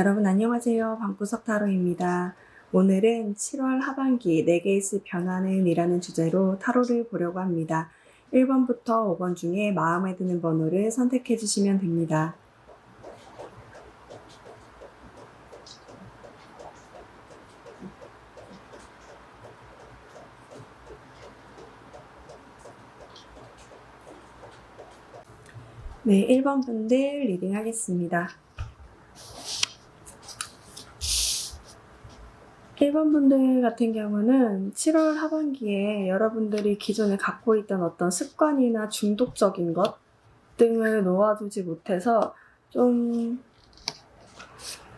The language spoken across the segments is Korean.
여러분 안녕하세요. 방구석 타로입니다. 오늘은 7월 하반기 내게 있을 변화는 이라는 주제로 타로를 보려고 합니다. 1번부터 5번 중에 마음에 드는 번호를 선택해 주시면 됩니다. 네, 1번 분들 리딩 하겠습니다. 1번 분들 같은 경우는 7월 하반기에 여러분들이 기존에 갖고 있던 어떤 습관이나 중독적인 것 등을 놓아두지 못해서 좀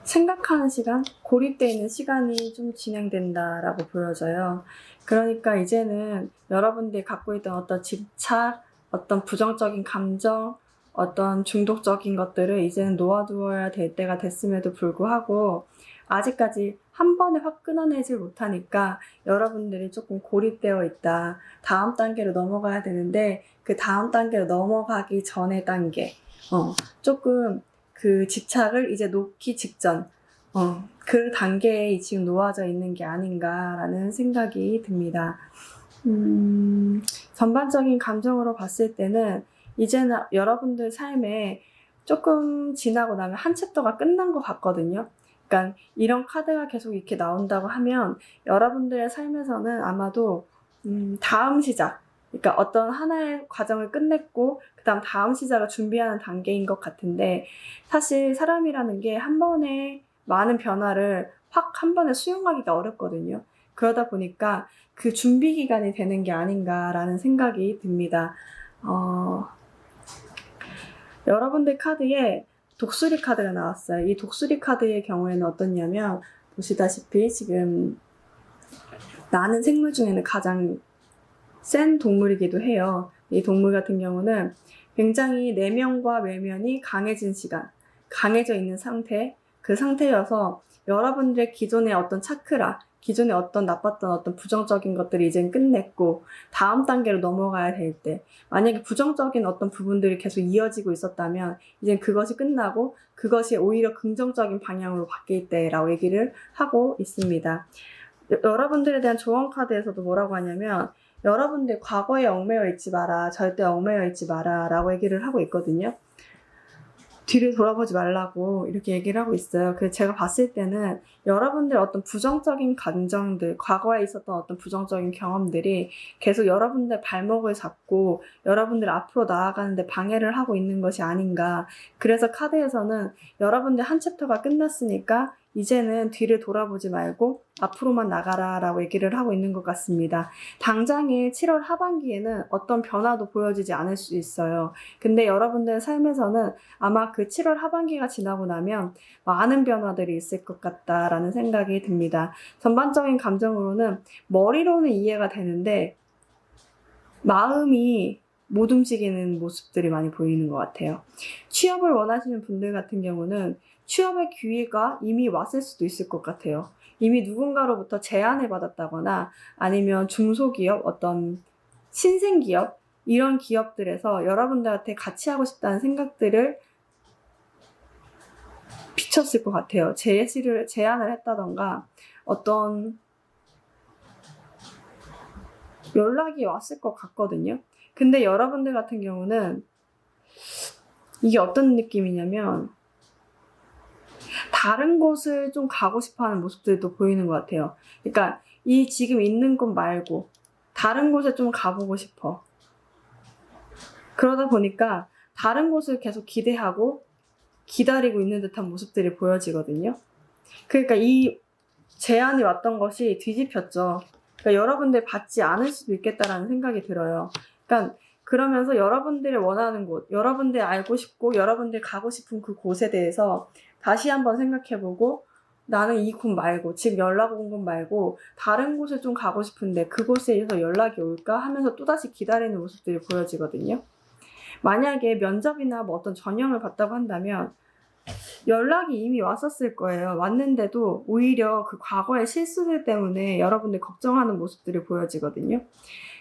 생각하는 시간, 고립되어 있는 시간이 좀 진행된다라고 보여져요. 그러니까 이제는 여러분들이 갖고 있던 어떤 집착, 어떤 부정적인 감정, 어떤 중독적인 것들을 이제는 놓아두어야 될 때가 됐음에도 불구하고 아직까지 한 번에 확 끊어내지 못하니까 여러분들이 조금 고립되어 있다. 다음 단계로 넘어가야 되는데 그 다음 단계로 넘어가기 전의 단계, 조금 그 집착을 이제 놓기 직전, 그 단계에 지금 놓아져 있는 게 아닌가라는 생각이 듭니다. 전반적인 감정으로 봤을 때는 이제는 여러분들 삶에 조금 지나고 나면 한 챕터가 끝난 것 같거든요. 그러니까 이런 카드가 계속 이렇게 나온다고 하면 여러분들의 삶에서는 아마도 다음 시작, 그러니까 어떤 하나의 과정을 끝냈고 그다음 다음 시작을 준비하는 단계인 것 같은데, 사실 사람이라는 게 한 번에 많은 변화를 확 한 번에 수용하기가 어렵거든요. 그러다 보니까 그 준비 기간이 되는 게 아닌가라는 생각이 듭니다. 여러분들 카드에 독수리 카드가 나왔어요. 이 독수리 카드의 경우에는 어떻냐면, 보시다시피 지금 나는 생물 중에는 가장 센 동물이기도 해요. 이 동물 같은 경우는 굉장히 내면과 외면이 강해진 시간, 강해져 있는 상태, 그 상태여서 여러분들의 기존의 어떤 차크라, 기존에 어떤 나빴던 어떤 부정적인 것들이 이젠 끝냈고 다음 단계로 넘어가야 될 때, 만약에 부정적인 어떤 부분들이 계속 이어지고 있었다면 이젠 그것이 끝나고 그것이 오히려 긍정적인 방향으로 바뀔 때라고 얘기를 하고 있습니다. 여러분들에 대한 조언 카드에서도 뭐라고 하냐면, 여러분들 과거에 얽매여 있지 마라, 절대 얽매여 있지 마라 라고 얘기를 하고 있거든요. 뒤를 돌아보지 말라고 이렇게 얘기를 하고 있어요. 그래서 제가 봤을 때는 여러분들 어떤 부정적인 감정들, 과거에 있었던 어떤 부정적인 경험들이 계속 여러분들 발목을 잡고 여러분들 앞으로 나아가는데 방해를 하고 있는 것이 아닌가. 그래서 카드에서는 여러분들 한 챕터가 끝났으니까 이제는 뒤를 돌아보지 말고 앞으로만 나가라 라고 얘기를 하고 있는 것 같습니다. 당장에 7월 하반기에는 어떤 변화도 보여지지 않을 수 있어요. 근데 여러분들 삶에서는 아마 그 7월 하반기가 지나고 나면 많은 변화들이 있을 것 같다라는 생각이 듭니다. 전반적인 감정으로는 머리로는 이해가 되는데 마음이 못 움직이는 모습들이 많이 보이는 것 같아요. 취업을 원하시는 분들 같은 경우는 취업의 기회가 이미 왔을 수도 있을 것 같아요. 이미 누군가로부터 제안을 받았다거나 아니면 중소기업, 어떤 신생기업, 이런 기업들에서 여러분들한테 같이 하고 싶다는 생각들을 비쳤을 것 같아요. 제안을 했다던가 어떤 연락이 왔을 것 같거든요. 근데 여러분들 같은 경우는 이게 어떤 느낌이냐면 다른 곳을 좀 가고 싶어하는 모습들도 보이는 것 같아요. 그러니까 이 지금 있는 곳 말고 다른 곳에 좀 가보고 싶어. 그러다 보니까 다른 곳을 계속 기대하고 기다리고 있는 듯한 모습들이 보여지거든요. 그러니까 이 제안이 왔던 것이 뒤집혔죠. 그러니까 여러분들 받지 않을 수도 있겠다라는 생각이 들어요. 그러니까 그러면서 여러분들이 원하는 곳, 여러분들이 알고 싶고 여러분들이 가고 싶은 그 곳에 대해서 다시 한번 생각해보고, 나는 이 곳 말고, 지금 연락 온 곳 말고 다른 곳에 좀 가고 싶은데 그곳에서 연락이 올까 하면서 또다시 기다리는 모습들이 보여지거든요. 만약에 면접이나 뭐 어떤 전형을 봤다고 한다면 연락이 이미 왔었을 거예요. 왔는데도 오히려 그 과거의 실수들 때문에 여러분들 걱정하는 모습들이 보여지거든요.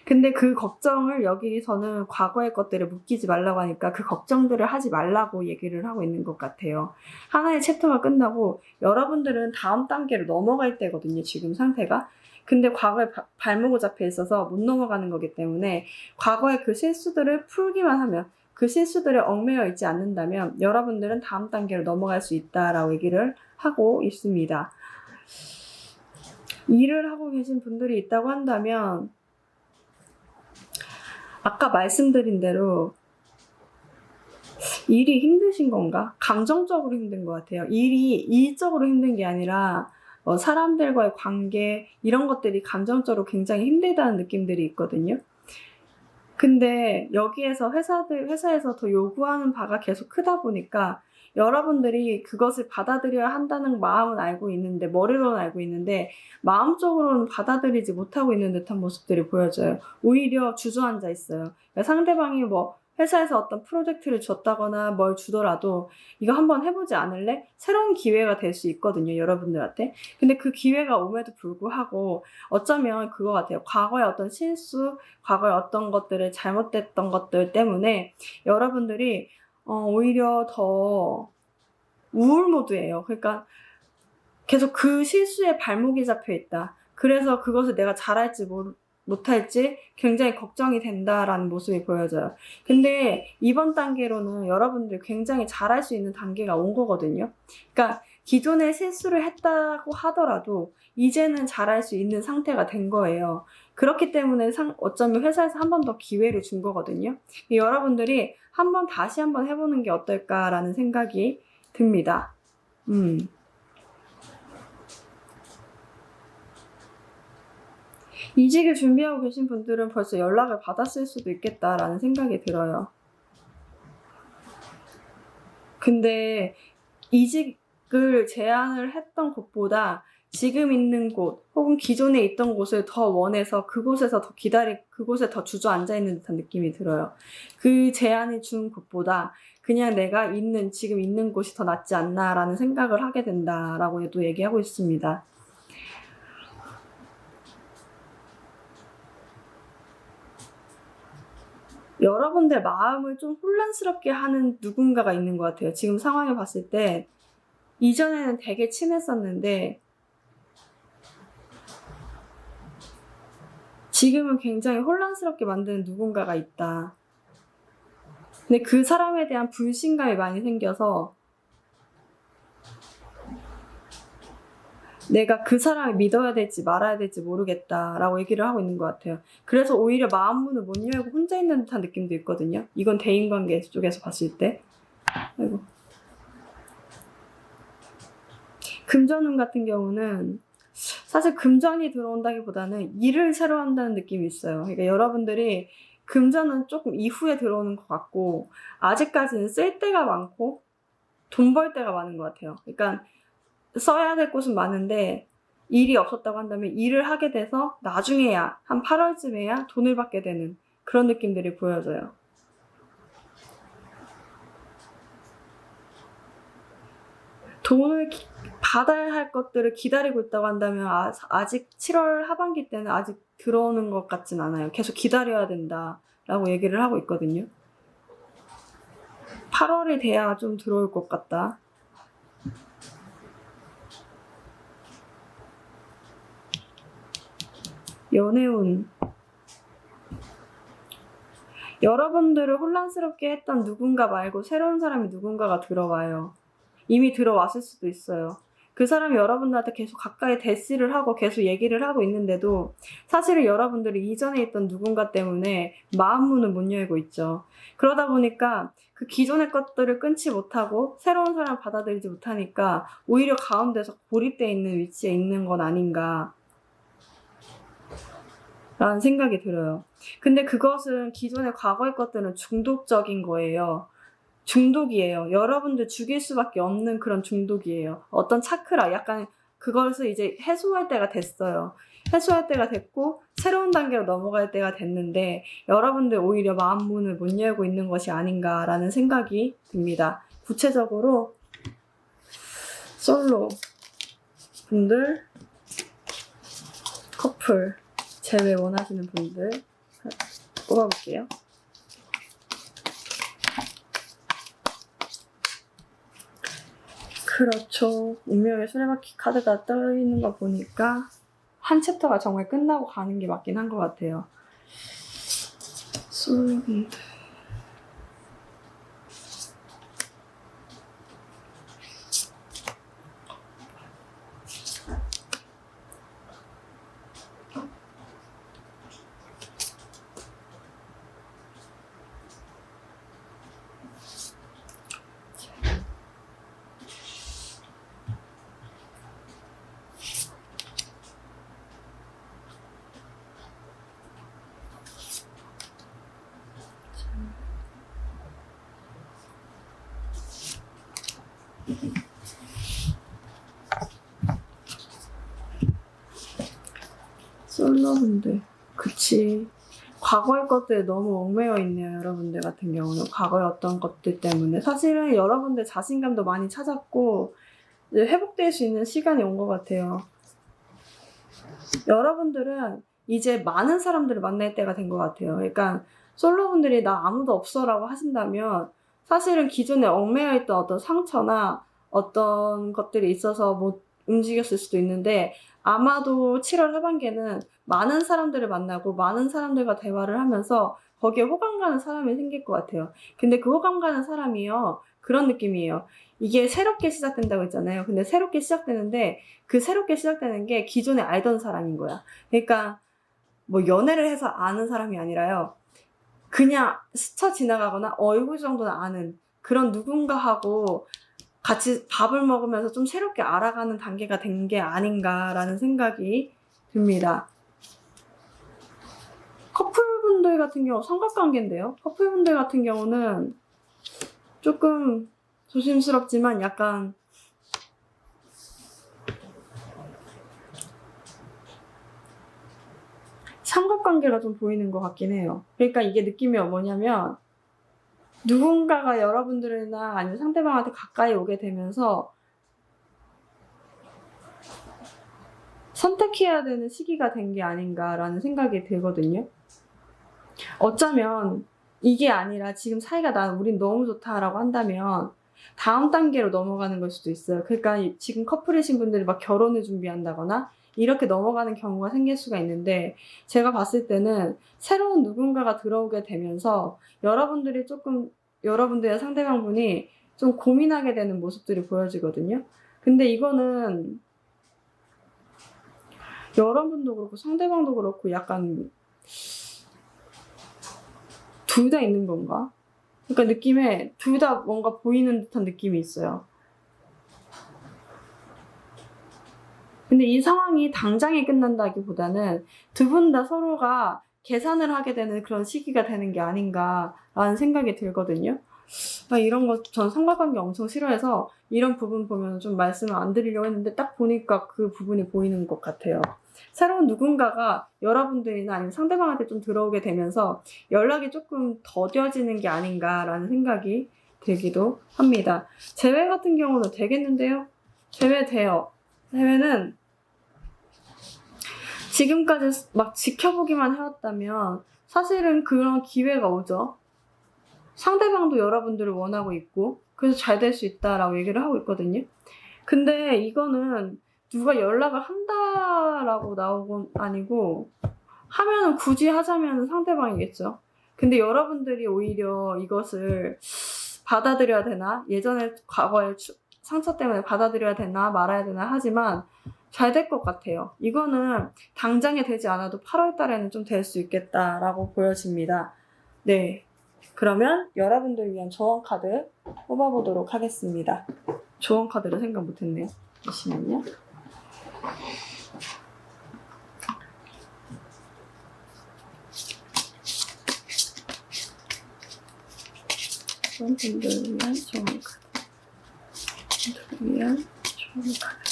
근데 그 걱정을 여기서는 과거의 것들을 묶이지 말라고 하니까 그 걱정들을 하지 말라고 얘기를 하고 있는 것 같아요. 하나의 챕터가 끝나고 여러분들은 다음 단계로 넘어갈 때거든요. 지금 상태가. 근데 과거에 발목을 잡혀 있어서 못 넘어가는 거기 때문에 과거의 그 실수들을 풀기만 하면, 그 실수들에 얽매여 있지 않는다면 여러분들은 다음 단계로 넘어갈 수 있다라고 얘기를 하고 있습니다. 일을 하고 계신 분들이 있다고 한다면 아까 말씀드린 대로 일이 힘드신 건가? 감정적으로 힘든 것 같아요. 일이 일적으로 힘든 게 아니라 사람들과의 관계 이런 것들이 감정적으로 굉장히 힘들다는 느낌들이 있거든요. 근데 여기에서 회사에서 더 요구하는 바가 계속 크다 보니까 여러분들이 그것을 받아들여야 한다는 마음은 알고 있는데, 머리로는 알고 있는데 마음적으로는 받아들이지 못하고 있는 듯한 모습들이 보여져요. 오히려 주저앉아 있어요. 그러니까 상대방이 뭐 회사에서 어떤 프로젝트를 줬다거나 뭘 주더라도 이거 한번 해보지 않을래? 새로운 기회가 될 수 있거든요, 여러분들한테. 근데 그 기회가 옴에도 불구하고 어쩌면 그거 같아요. 과거의 어떤 실수, 과거의 어떤 것들을 잘못됐던 것들 때문에 여러분들이 오히려 더 우울 모드예요. 그러니까 계속 그 실수에 발목이 잡혀 있다. 그래서 그것을 내가 잘할지 못할지 굉장히 걱정이 된다라는 모습이 보여져요. 근데 이번 단계로는 여러분들이 굉장히 잘할 수 있는 단계가 온 거거든요. 그러니까 기존에 실수를 했다고 하더라도 이제는 잘할 수 있는 상태가 된 거예요. 그렇기 때문에 어쩌면 회사에서 한 번 더 기회를 준 거거든요. 여러분들이 다시 한번 해보는 게 어떨까라는 생각이 듭니다. 이직을 준비하고 계신 분들은 벌써 연락을 받았을 수도 있겠다라는 생각이 들어요. 근데 이직을 제안을 했던 곳보다 지금 있는 곳 혹은 기존에 있던 곳을 더 원해서 그곳에 더 주저앉아 있는 듯한 느낌이 들어요. 그 제안을 준 곳보다 그냥 내가 지금 있는 곳이 더 낫지 않나라는 생각을 하게 된다라고도 얘기하고 있습니다. 여러분들 마음을 좀 혼란스럽게 하는 누군가가 있는 것 같아요. 지금 상황을 봤을 때 이전에는 되게 친했었는데 지금은 굉장히 혼란스럽게 만드는 누군가가 있다. 근데 그 사람에 대한 불신감이 많이 생겨서 내가 그 사람을 믿어야 될지 말아야 될지 모르겠다라고 얘기를 하고 있는 것 같아요. 그래서 오히려 마음 문을 못 열고 혼자 있는 듯한 느낌도 있거든요. 이건 대인관계 쪽에서 봤을 때. 아이고. 금전운 같은 경우는 사실 금전이 들어온다기보다는 일을 새로 한다는 느낌이 있어요. 그러니까 여러분들이 금전은 조금 이후에 들어오는 것 같고 아직까지는 쓸 때가 많고 돈 벌 때가 많은 것 같아요. 그러니까 써야 될 곳은 많은데 일이 없었다고 한다면 일을 하게 돼서 나중에야 한 8월쯤에야 돈을 받게 되는 그런 느낌들이 보여져요. 돈을 받아야 할 것들을 기다리고 있다고 한다면 아직 7월 하반기 때는 아직 들어오는 것 같진 않아요. 계속 기다려야 된다라고 얘기를 하고 있거든요. 8월이 돼야 좀 들어올 것 같다. 연애운. 여러분들을 혼란스럽게 했던 누군가 말고 새로운 사람이 누군가가 들어와요. 이미 들어왔을 수도 있어요. 그 사람이 여러분들한테 계속 가까이 대시를 하고 계속 얘기를 하고 있는데도 사실은 여러분들이 이전에 있던 누군가 때문에 마음 문을 못 열고 있죠. 그러다 보니까 그 기존의 것들을 끊지 못하고 새로운 사람을 받아들이지 못하니까 오히려 가운데서 고립되어 있는 위치에 있는 건 아닌가 라는 생각이 들어요. 근데 그것은 기존의 과거의 것들은 중독적인 거예요. 중독이에요. 여러분들 죽일 수밖에 없는 그런 중독이에요. 어떤 차크라, 약간 그것을 이제 해소할 때가 됐어요. 해소할 때가 됐고 새로운 단계로 넘어갈 때가 됐는데 여러분들 오히려 마음 문을 못 열고 있는 것이 아닌가라는 생각이 듭니다. 구체적으로 솔로 분들, 커플, 제외 원하시는 분들 뽑아볼게요. 그렇죠. 운명의 수레바퀴 카드가 떠있는 거 보니까 한 챕터가 정말 끝나고 가는 게 맞긴 한 것 같아요. 솔로분들. 솔로분들. 그치. 과거의 것들에 너무 얽매여 있네요, 여러분들 같은 경우는. 과거의 어떤 것들 때문에. 사실은 여러분들 자신감도 많이 찾았고, 이제 회복될 수 있는 시간이 온 것 같아요. 여러분들은 이제 많은 사람들을 만날 때가 된 것 같아요. 그러니까 솔로분들이 나 아무도 없어라고 하신다면 사실은 기존에 얽매여 있던 어떤 상처나 어떤 것들이 있어서 못 움직였을 수도 있는데 아마도 7월 하반기에는 많은 사람들을 만나고 많은 사람들과 대화를 하면서 거기에 호감 가는 사람이 생길 것 같아요. 근데 그 호감 가는 사람이요. 그런 느낌이에요. 이게 새롭게 시작된다고 했잖아요. 근데 새롭게 시작되는데 그 새롭게 시작되는 게 기존에 알던 사람인 거야. 그러니까 뭐 연애를 해서 아는 사람이 아니라요. 그냥 스쳐 지나가거나 얼굴 정도는 아는 그런 누군가하고 같이 밥을 먹으면서 좀 새롭게 알아가는 단계가 된 게 아닌가라는 생각이 듭니다. 커플분들 같은 경우 삼각관계인데요. 커플분들 같은 경우는 조금 조심스럽지만 약간 삼각관계가 좀 보이는 것 같긴 해요. 그러니까 이게 느낌이 뭐냐면 누군가가 여러분들이나 아니면 상대방한테 가까이 오게 되면서 선택해야 되는 시기가 된 게 아닌가라는 생각이 들거든요. 어쩌면 이게 아니라 지금 사이가 우린 너무 좋다라고 한다면 다음 단계로 넘어가는 걸 수도 있어요. 그러니까 지금 커플이신 분들이 막 결혼을 준비한다거나 이렇게 넘어가는 경우가 생길 수가 있는데 제가 봤을 때는 새로운 누군가가 들어오게 되면서 여러분들의 상대방분이 좀 고민하게 되는 모습들이 보여지거든요. 근데 이거는 여러분도 그렇고 상대방도 그렇고 약간 둘 다 있는 건가? 그러니까 느낌에 둘 다 뭔가 보이는 듯한 느낌이 있어요. 근데 이 상황이 당장에 끝난다기보다는 두 분 다 서로가 계산을 하게 되는 그런 시기가 되는 게 아닌가라는 생각이 들거든요. 이런 거 전 삼각관계 엄청 싫어해서 이런 부분 보면 좀 말씀을 안 드리려고 했는데 딱 보니까 그 부분이 보이는 것 같아요. 새로운 누군가가 여러분들이나 아니면 상대방한테 좀 들어오게 되면서 연락이 조금 더뎌지는 게 아닌가라는 생각이 들기도 합니다. 재회 같은 경우는 되겠는데요? 재회 돼요. 재회는 지금까지 막 지켜보기만 해왔다면 사실은 그런 기회가 오죠. 상대방도 여러분들을 원하고 있고 그래서 잘 될 수 있다라고 얘기를 하고 있거든요. 근데 이거는 누가 연락을 한다라고 나오건 아니고 하면은 굳이 하자면 상대방이겠죠. 근데 여러분들이 오히려 이것을 받아들여야 되나 예전에 과거의 상처 때문에 받아들여야 되나 말아야 되나 하지만 잘 될 것 같아요. 이거는 당장에 되지 않아도 8월 달에는 좀 될 수 있겠다라고 보여집니다. 네. 그러면 여러분들 위한 조언 카드 뽑아보도록 하겠습니다. 조언 카드를 생각 못했네요. 잠시만요. 여러분들 위한 조언 카드. 여러분들 위한 조언 카드.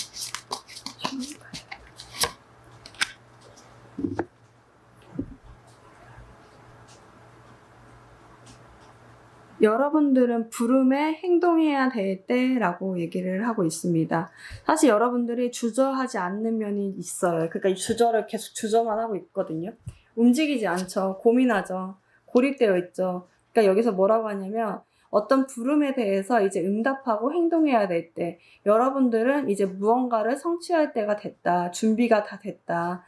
여러분들은 부름에 행동해야 될 때라고 얘기를 하고 있습니다. 사실 여러분들이 주저하지 않는 면이 있어요. 그러니까 이 주저를 계속 주저만 하고 있거든요. 움직이지 않죠. 고민하죠. 고립되어 있죠. 그러니까 여기서 뭐라고 하냐면 어떤 부름에 대해서 이제 응답하고 행동해야 될 때, 여러분들은 이제 무언가를 성취할 때가 됐다. 준비가 다 됐다.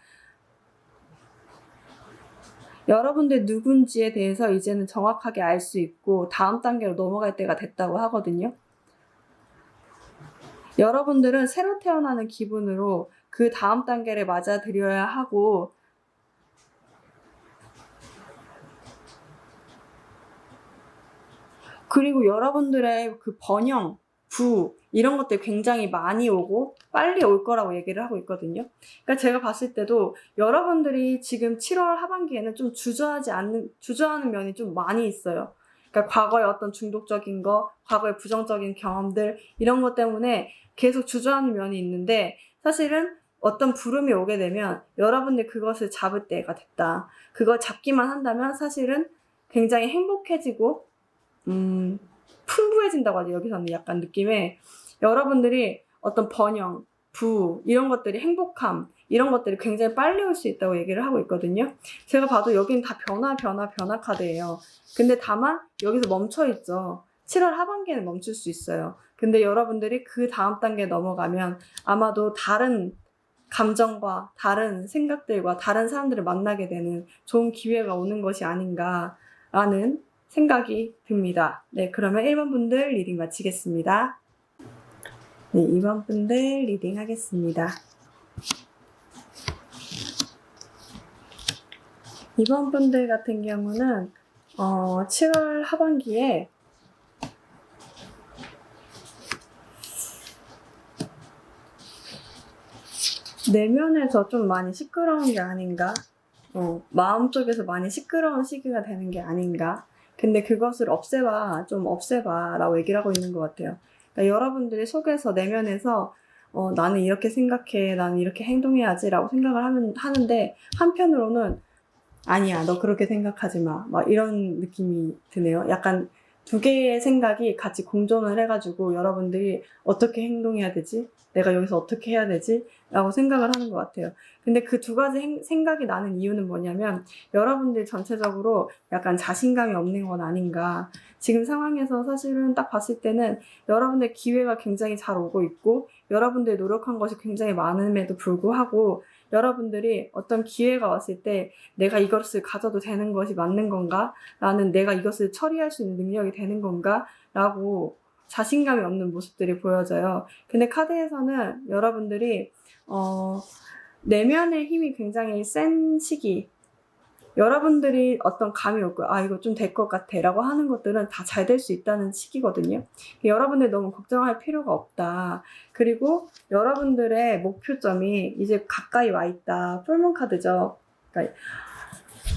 여러분들 누군지에 대해서 이제는 정확하게 알 수 있고 다음 단계로 넘어갈 때가 됐다고 하거든요. 여러분들은 새로 태어나는 기분으로 그 다음 단계를 맞아들여야 하고, 그리고 여러분들의 그 번영, 부 이런 것들 굉장히 많이 오고 빨리 올 거라고 얘기를 하고 있거든요. 그러니까 제가 봤을 때도 여러분들이 지금 7월 하반기에는 좀 주저하는 면이 좀 많이 있어요. 그러니까 과거의 어떤 중독적인 거, 과거의 부정적인 경험들 이런 것 때문에 계속 주저하는 면이 있는데, 사실은 어떤 부름이 오게 되면 여러분들 그것을 잡을 때가 됐다. 그걸 잡기만 한다면 사실은 굉장히 행복해지고 풍부해진다고 하죠. 여기서는 약간 느낌에 여러분들이 어떤 번영, 부 이런 것들이 행복함 이런 것들이 굉장히 빨리 올 수 있다고 얘기를 하고 있거든요. 제가 봐도 여기는 다 변화 카드예요. 근데 다만 여기서 멈춰 있죠. 7월 하반기에는 멈출 수 있어요. 근데 여러분들이 그 다음 단계에 넘어가면 아마도 다른 감정과 다른 생각들과 다른 사람들을 만나게 되는 좋은 기회가 오는 것이 아닌가라는 생각이 듭니다. 네, 그러면 1번 분들 리딩 마치겠습니다. 네, 2번 분들 리딩 하겠습니다. 2번 분들 같은 경우는 7월 하반기에 내면에서 좀 많이 시끄러운 게 아닌가, 마음속에서 많이 시끄러운 시기가 되는 게 아닌가. 근데 그것을 없애봐 라고 얘기를 하고 있는 것 같아요. 그러니까 여러분들이 속에서 내면에서 나는 이렇게 생각해, 나는 이렇게 행동해야지 라고 생각을 하는데, 한편으로는 아니야, 너 그렇게 생각하지 마, 막 이런 느낌이 드네요. 약간 두 개의 생각이 같이 공존을 해가지고 여러분들이 어떻게 행동해야 되지? 내가 여기서 어떻게 해야 되지? 라고 생각을 하는 것 같아요. 근데 그 두 가지 생각이 나는 이유는 뭐냐면, 여러분들 전체적으로 약간 자신감이 없는 건 아닌가. 지금 상황에서 사실은 딱 봤을 때는 여러분들 기회가 굉장히 잘 오고 있고, 여러분들이 노력한 것이 굉장히 많음에도 불구하고, 여러분들이 어떤 기회가 왔을 때 내가 이것을 가져도 되는 것이 맞는 건가? 라는, 내가 이것을 처리할 수 있는 능력이 되는 건가? 라고 자신감이 없는 모습들이 보여져요. 근데 카드에서는 여러분들이 내면의 힘이 굉장히 센 시기, 여러분들이 어떤 감이 올 거예요. 아, 이거 좀 될 것 같아 라고 하는 것들은 다 잘 될 수 있다는 시기거든요. 여러분들 너무 걱정할 필요가 없다. 그리고 여러분들의 목표점이 이제 가까이 와 있다. 풀문 카드죠. 그러니까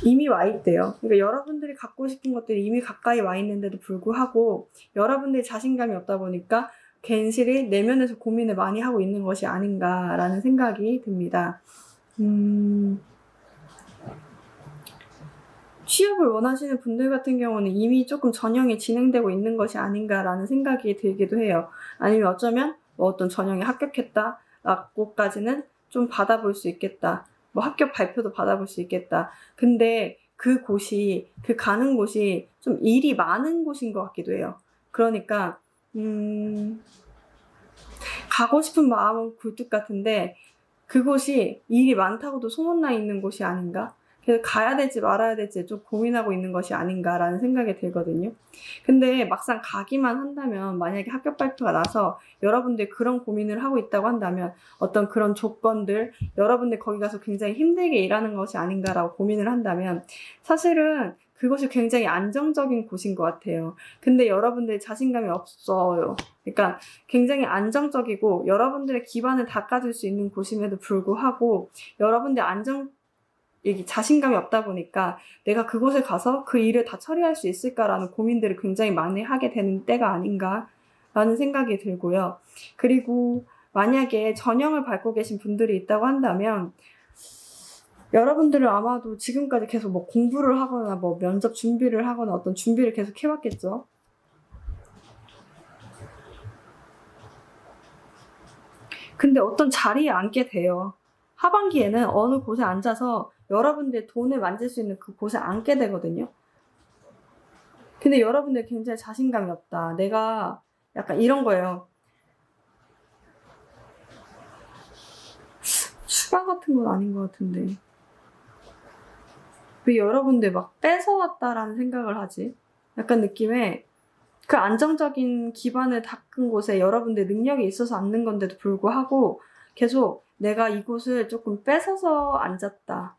이미 와 있대요. 그러니까 여러분들이 갖고 싶은 것들이 이미 가까이 와 있는데도 불구하고 여러분들이 자신감이 없다 보니까 괜시리 내면에서 고민을 많이 하고 있는 것이 아닌가라는 생각이 듭니다. 취업을 원하시는 분들 같은 경우는 이미 조금 전형이 진행되고 있는 것이 아닌가라는 생각이 들기도 해요. 아니면 어쩌면 뭐 어떤 전형에 합격했다라고까지는 좀 받아볼 수 있겠다. 뭐 합격 발표도 받아볼 수 있겠다. 근데 그 가는 곳이 좀 일이 많은 곳인 것 같기도 해요. 그러니까 가고 싶은 마음은 굴뚝 같은데 그곳이 일이 많다고도 소문나 있는 곳이 아닌가? 그래서 가야 될지 말아야 될지 좀 고민하고 있는 것이 아닌가라는 생각이 들거든요. 근데 막상 가기만 한다면, 만약에 합격 발표가 나서 여러분들 그런 고민을 하고 있다고 한다면 어떤 그런 조건들, 여러분들 거기 가서 굉장히 힘들게 일하는 것이 아닌가라고 고민을 한다면 사실은 그것이 굉장히 안정적인 곳인 것 같아요. 근데 여러분들 자신감이 없어요. 그러니까 굉장히 안정적이고 여러분들의 기반을 닦아줄 수 있는 곳임에도 불구하고 여러분들 자신감이 없다 보니까 내가 그곳에 가서 그 일을 다 처리할 수 있을까라는 고민들을 굉장히 많이 하게 되는 때가 아닌가라는 생각이 들고요. 그리고 만약에 전형을 밟고 계신 분들이 있다고 한다면 여러분들은 아마도 지금까지 계속 뭐 공부를 하거나 뭐 면접 준비를 하거나 어떤 준비를 계속 해왔겠죠. 근데 어떤 자리에 앉게 돼요. 하반기에는 어느 곳에 앉아서 여러분들 돈을 만질 수 있는 그 곳에 앉게 되거든요. 근데 여러분들 굉장히 자신감이 없다. 내가 약간 이런 거예요. 추가 같은 건 아닌 것 같은데. 왜 여러분들 막 뺏어왔다라는 생각을 하지? 약간 느낌에 그 안정적인 기반을 닦은 곳에 여러분들 능력이 있어서 앉는 건데도 불구하고 계속 내가 이곳을 조금 뺏어서 앉았다.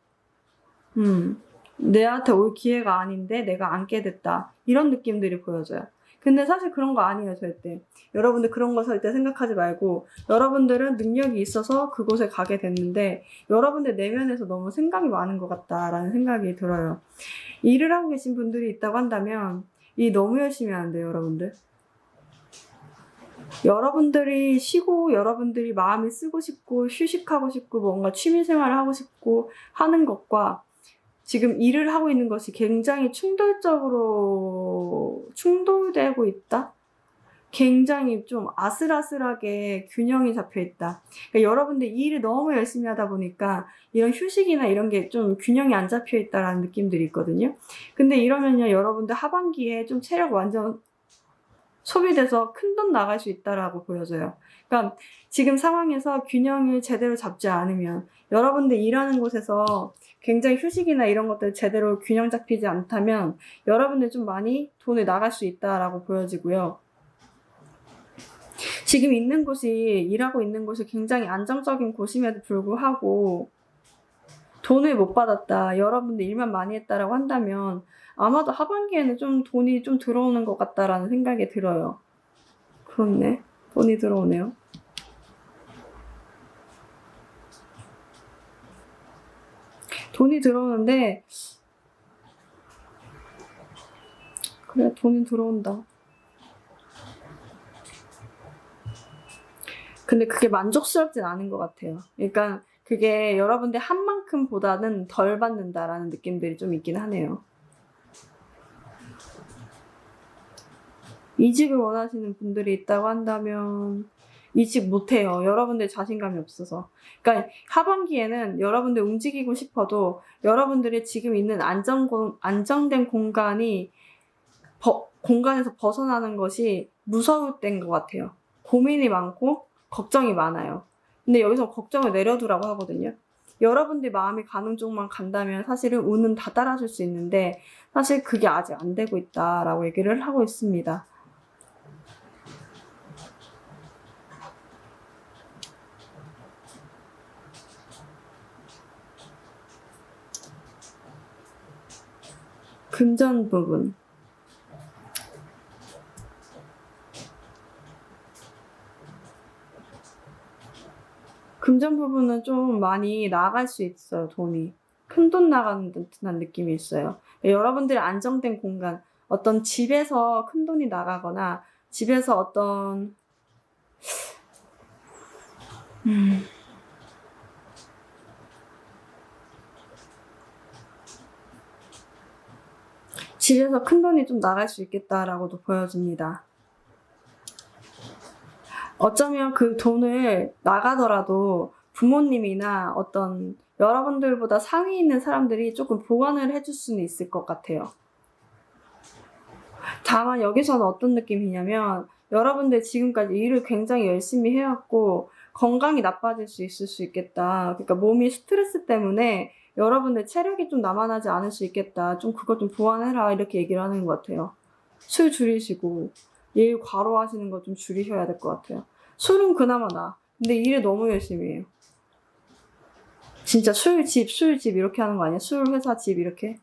내한테 올 기회가 아닌데 내가 앉게 됐다. 이런 느낌들이 보여져요. 근데 사실 그런 거 아니에요, 절대. 여러분들 그런 거 절대 생각하지 말고, 여러분들은 능력이 있어서 그곳에 가게 됐는데, 여러분들 내면에서 너무 생각이 많은 것 같다라는 생각이 들어요. 일을 하고 계신 분들이 있다고 한다면, 일 너무 열심히 하는데요, 여러분들. 여러분들이 쉬고, 여러분들이 마음이 쓰고 싶고, 휴식하고 싶고, 뭔가 취미생활을 하고 싶고 하는 것과 지금 일을 하고 있는 것이 굉장히 충돌되고 있다? 굉장히 좀 아슬아슬하게 균형이 잡혀 있다. 그러니까 여러분들 일을 너무 열심히 하다 보니까 이런 휴식이나 이런 게 좀 균형이 안 잡혀 있다라는 느낌들이 있거든요. 근데 이러면요, 여러분들 하반기에 좀 체력 완전 소비돼서 큰돈 나갈 수 있다라고 보여져요. 그러니까 지금 상황에서 균형을 제대로 잡지 않으면 여러분들 일하는 곳에서 굉장히 휴식이나 이런 것들 제대로 균형 잡히지 않다면 여러분들 좀 많이 돈을 나갈 수 있다라고 보여지고요. 지금 있는 곳이, 일하고 있는 곳이 굉장히 안정적인 곳임에도 불구하고 돈을 못 받았다, 여러분들 일만 많이 했다라고 한다면 아마도 하반기에는 좀 돈이 좀 들어오는 것 같다라는 생각이 들어요. 그렇네. 돈이 들어오네요. 돈이 들어오는데, 그래, 돈이 들어온다. 근데 그게 만족스럽진 않은 것 같아요. 그러니까 그게 여러분들 한 만큼보다는 덜 받는다라는 느낌들이 좀 있긴 하네요. 이직을 원하시는 분들이 있다고 한다면 이직 못해요. 여러분들 자신감이 없어서. 그러니까 하반기에는 여러분들 움직이고 싶어도 여러분들이 지금 있는 안정된 공간에서 벗어나는 것이 무서울 때인 것 같아요. 고민이 많고 걱정이 많아요. 근데 여기서 걱정을 내려두라고 하거든요. 여러분들 마음이 가는 쪽만 간다면 사실은 운은 다 따라줄 수 있는데 사실 그게 아직 안 되고 있다라고 얘기를 하고 있습니다. 금전 부분. 금전 부분은 좀 많이 나갈 수 있어요, 돈이. 큰 돈 나가는 듯한 느낌이 있어요. 여러분들이 안정된 공간, 어떤 집에서 큰 돈이 나가거나, 집에서 어떤, 집에서 큰 돈이 좀 나갈 수 있겠다라고도 보여집니다. 어쩌면 그 돈을 나가더라도 부모님이나 어떤 여러분들보다 상위 있는 사람들이 조금 보완을 해줄 수는 있을 것 같아요. 다만 여기서는 어떤 느낌이냐면 여러분들 지금까지 일을 굉장히 열심히 해왔고 건강이 나빠질 수 있을 수 있겠다. 그러니까 몸이 스트레스 때문에 여러분들 체력이 좀 남아나지 않을 수 있겠다. 좀 그것 좀 보완해라. 이렇게 얘기를 하는 것 같아요. 술 줄이시고 일 과로하시는 거 좀 줄이셔야 될 것 같아요. 술은 그나마 나. 근데 일을 너무 열심히 해요. 진짜 술 집 이렇게 하는 거 아니야? 술 회사 집 이렇게?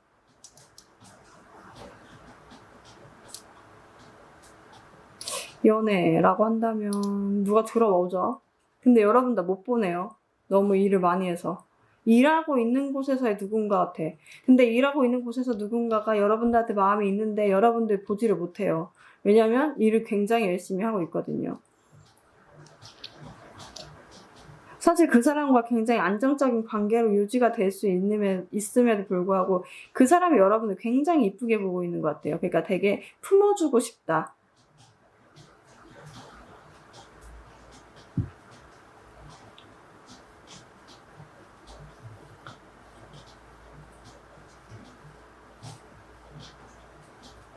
연애라고 한다면 누가 들어오죠? 근데 여러분 다 못 보내요. 너무 일을 많이 해서. 일하고 있는 곳에서의 누군가 같아. 근데 일하고 있는 곳에서 누군가가 여러분들한테 마음이 있는데 여러분들 보지를 못해요. 왜냐면 일을 굉장히 열심히 하고 있거든요. 사실 그 사람과 굉장히 안정적인 관계로 유지가 될 수 있음에도 불구하고 그 사람이 여러분을 굉장히 이쁘게 보고 있는 것 같아요. 그러니까 되게 품어주고 싶다.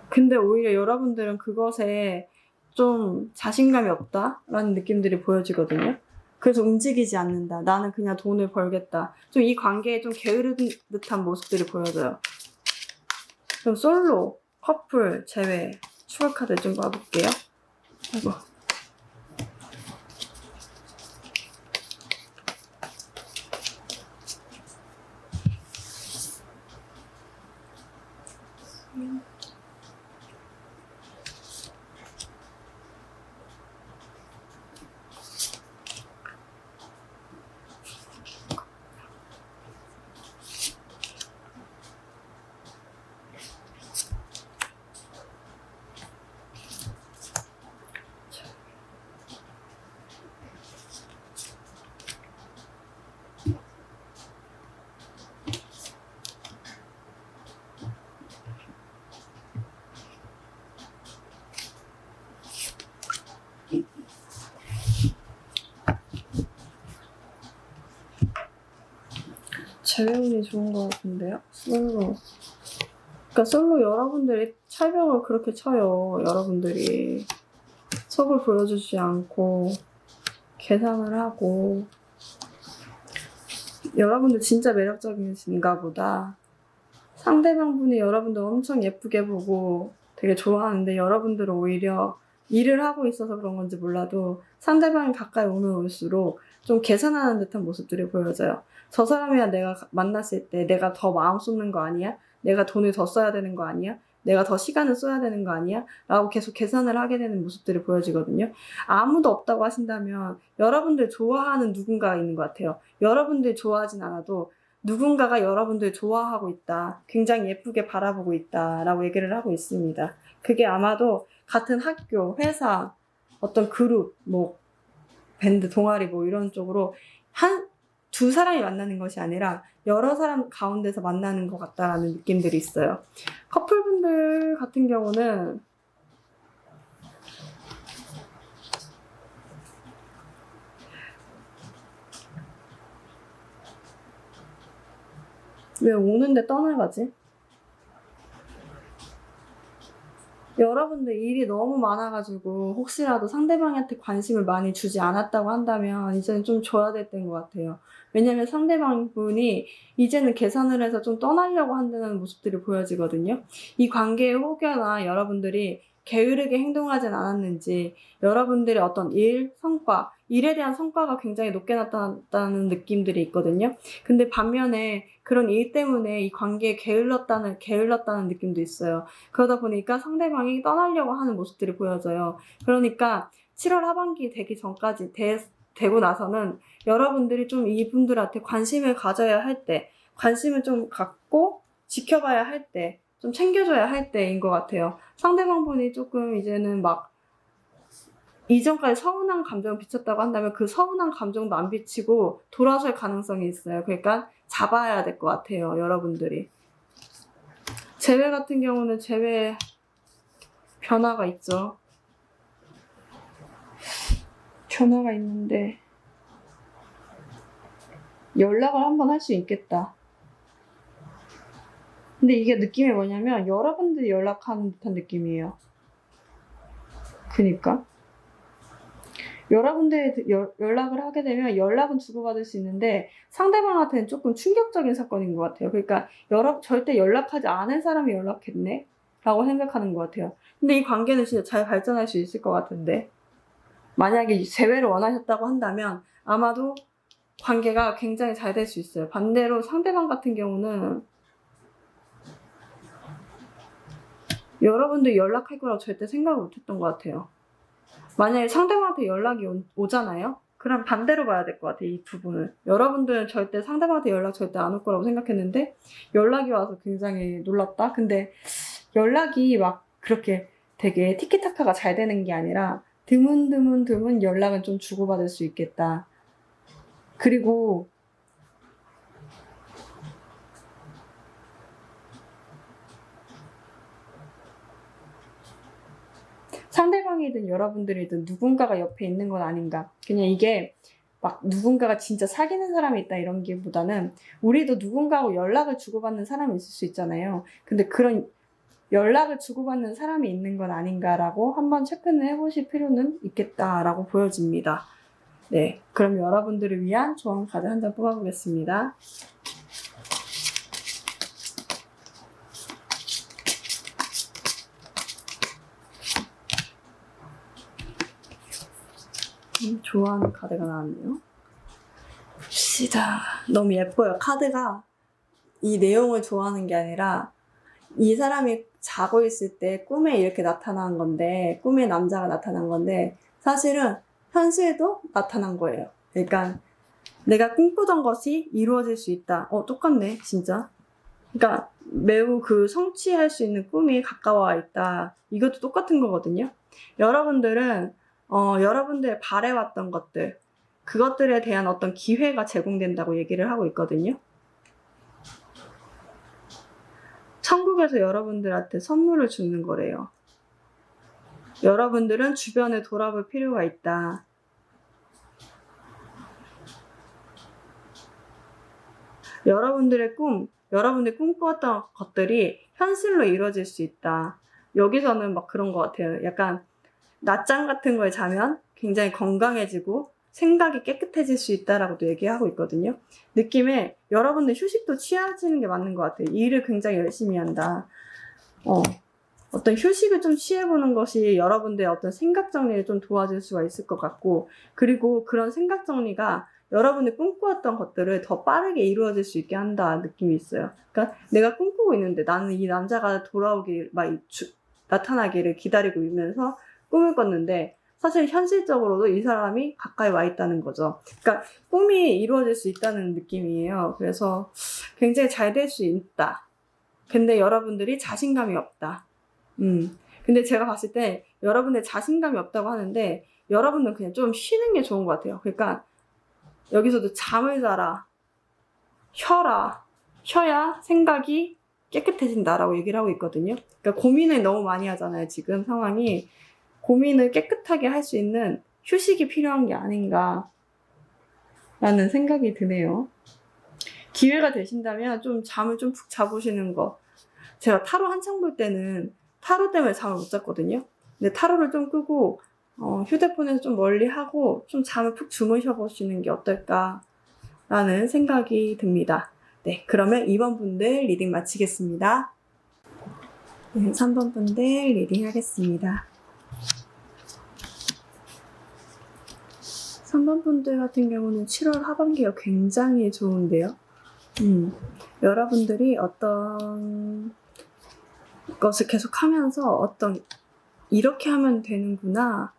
근데 오히려 여러분들은 그것에 좀 자신감이 없다라는 느낌들이 보여지거든요. 그래서 움직이지 않는다. 나는 그냥 돈을 벌겠다. 좀 이 관계에 좀 게으른 듯한 모습들이 보여져요. 그럼 솔로, 커플, 제외, 추가 카드 좀 봐볼게요. 아이고. 제외운이 좋은 것 같은데요? 솔로. 그러니까 솔로 여러분들이 철벽을 그렇게 쳐요. 여러분들이 속을 보여주지 않고 계산을 하고 여러분들 진짜 매력적이신가 보다. 상대방 분이 여러분들 엄청 예쁘게 보고 되게 좋아하는데 여러분들은 오히려 일을 하고 있어서 그런 건지 몰라도 상대방이 가까이 오면 올수록 좀 계산하는 듯한 모습들이 보여져요. 저 사람이랑 내가 만났을 때 내가 더 마음 쏟는 거 아니야? 내가 돈을 더 써야 되는 거 아니야? 내가 더 시간을 써야 되는 거 아니야? 라고 계속 계산을 하게 되는 모습들이 보여지거든요. 아무도 없다고 하신다면 여러분들 좋아하는 누군가가 있는 것 같아요. 여러분들 좋아하진 않아도 누군가가 여러분들 좋아하고 있다. 굉장히 예쁘게 바라보고 있다. 라고 얘기를 하고 있습니다. 그게 아마도 같은 학교, 회사, 어떤 그룹, 뭐, 밴드, 동아리 뭐 이런 쪽으로 두 사람이 만나는 것이 아니라 여러 사람 가운데서 만나는 것 같다라는 느낌들이 있어요. 커플분들 같은 경우는 왜 오는데 떠나가지? 여러분들 일이 너무 많아가지고 혹시라도 상대방한테 관심을 많이 주지 않았다고 한다면 이제는 좀 줘야 될 때인 것 같아요. 왜냐면 상대방 분이 이제는 계산을 해서 좀 떠나려고 한다는 모습들이 보여지거든요. 이 관계에 혹여나 여러분들이 게으르게 행동하진 않았는지 여러분들의 어떤 일, 성과, 일에 대한 성과가 굉장히 높게 나타났다는 느낌들이 있거든요. 근데 반면에 그런 일 때문에 이 관계에 게을렀다는 느낌도 있어요. 그러다 보니까 상대방이 떠나려고 하는 모습들이 보여져요. 그러니까 7월 하반기 되기 전까지 되고 나서는 여러분들이 좀 이분들한테 관심을 가져야 할 때, 관심을 좀 갖고 지켜봐야 할 때, 좀 챙겨줘야 할 때인 것 같아요. 상대방 분이 조금 이제는 막 이전까지 서운한 감정을 비쳤다고 한다면 그 서운한 감정도 안 비치고 돌아설 가능성이 있어요. 그러니까 잡아야 될 것 같아요. 여러분들이. 재회 같은 경우는 재회 변화가 있죠. 변화가 있는데 연락을 한번 할 수 있겠다. 근데 이게 느낌이 뭐냐면 여러분들이 연락하는 듯한 느낌이에요. 그니까 여러분들이 연락을 하게 되면 연락은 주고받을 수 있는데 상대방한테는 조금 충격적인 사건인 것 같아요. 그러니까 절대 연락하지 않은 사람이 연락했네? 라고 생각하는 것 같아요. 근데 이 관계는 진짜 잘 발전할 수 있을 것 같은데 만약에 재회를 원하셨다고 한다면 아마도 관계가 굉장히 잘 될 수 있어요. 반대로 상대방 같은 경우는 여러분들 연락할 거라고 절대 생각을 못했던 것 같아요. 만약에 상대방한테 연락이 오잖아요? 그럼 반대로 봐야 될 것 같아요. 이 부분을. 여러분들은 절대 상대방한테 연락 절대 안 올 거라고 생각했는데 연락이 와서 굉장히 놀랐다? 근데 연락이 막 그렇게 되게 티키타카가 잘 되는 게 아니라 드문 연락은 좀 주고받을 수 있겠다. 그리고 상대방이든 여러분들이든 누군가가 옆에 있는 건 아닌가. 그냥 이게 막 누군가가 진짜 사귀는 사람이 있다 이런 게보다는 우리도 누군가하고 연락을 주고받는 사람이 있을 수 있잖아요. 근데 그런 연락을 주고받는 사람이 있는 건 아닌가라고 한번 체크는 해보실 필요는 있겠다라고 보여집니다. 네, 그럼 여러분들을 위한 조언 카드 한 장 뽑아보겠습니다. 좋아하는 카드가 나왔네요. 봅시다. 너무 예뻐요. 카드가 이 내용을 좋아하는 게 아니라 이 사람이 자고 있을 때 꿈에 이렇게 나타난 건데, 꿈에 남자가 나타난 건데 사실은 현실도 나타난 거예요. 그러니까 내가 꿈꾸던 것이 이루어질 수 있다. 똑같네 진짜. 그러니까 매우 그 성취할 수 있는 꿈이 가까워 있다. 이것도 똑같은 거거든요. 여러분들은 여러분들 바래왔던 것들, 그것들에 대한 어떤 기회가 제공된다고 얘기를 하고 있거든요. 천국에서 여러분들한테 선물을 주는 거래요. 여러분들은 주변을 돌아볼 필요가 있다. 여러분들의 여러분들이 꿈꾸었던 것들이 현실로 이루어질 수 있다. 여기서는 막 그런 것 같아요. 약간 낮잠 같은 걸 자면 굉장히 건강해지고 생각이 깨끗해질 수 있다라고도 얘기하고 있거든요. 느낌에 여러분들 휴식도 취하시는 게 맞는 것 같아요. 일을 굉장히 열심히 한다. 어떤 휴식을 좀 취해보는 것이 여러분들의 어떤 생각 정리를 좀 도와줄 수가 있을 것 같고, 그리고 그런 생각 정리가 여러분이 꿈꾸었던 것들을 더 빠르게 이루어질 수 있게 한다 느낌이 있어요. 그러니까 내가 꿈꾸고 있는데 나는 이 남자가 나타나기를 기다리고 있면서 꿈을 꿨는데 사실 현실적으로도 이 사람이 가까이 와 있다는 거죠. 그러니까 꿈이 이루어질 수 있다는 느낌이에요. 그래서 굉장히 잘 될 수 있다. 근데 여러분들이 자신감이 없다. 근데 제가 봤을 때 여러분들 자신감이 없다고 하는데 여러분들은 그냥 좀 쉬는 게 좋은 것 같아요. 그러니까 여기서도 잠을 자라, 쉬어야 생각이 깨끗해진다라고 얘기를 하고 있거든요. 그러니까 고민을 너무 많이 하잖아요. 지금 상황이. 고민을 깨끗하게 할 수 있는 휴식이 필요한 게 아닌가라는 생각이 드네요. 기회가 되신다면 좀 잠을 좀 푹 자보시는 거. 제가 타로 한창 볼 때는 타로 때문에 잠을 못 잤거든요. 근데 타로를 좀 끄고 휴대폰에서 좀 멀리 하고 좀 잠을 푹 주무셔 보시는 게 어떨까라는 생각이 듭니다. 네, 그러면 2번 분들 리딩 마치겠습니다. 네, 3번 분들 리딩 하겠습니다. 3번 분들 같은 경우는 7월 하반기가 굉장히 좋은데요. 여러분들이 어떤 것을 계속 하면서 이렇게 하면 되는구나.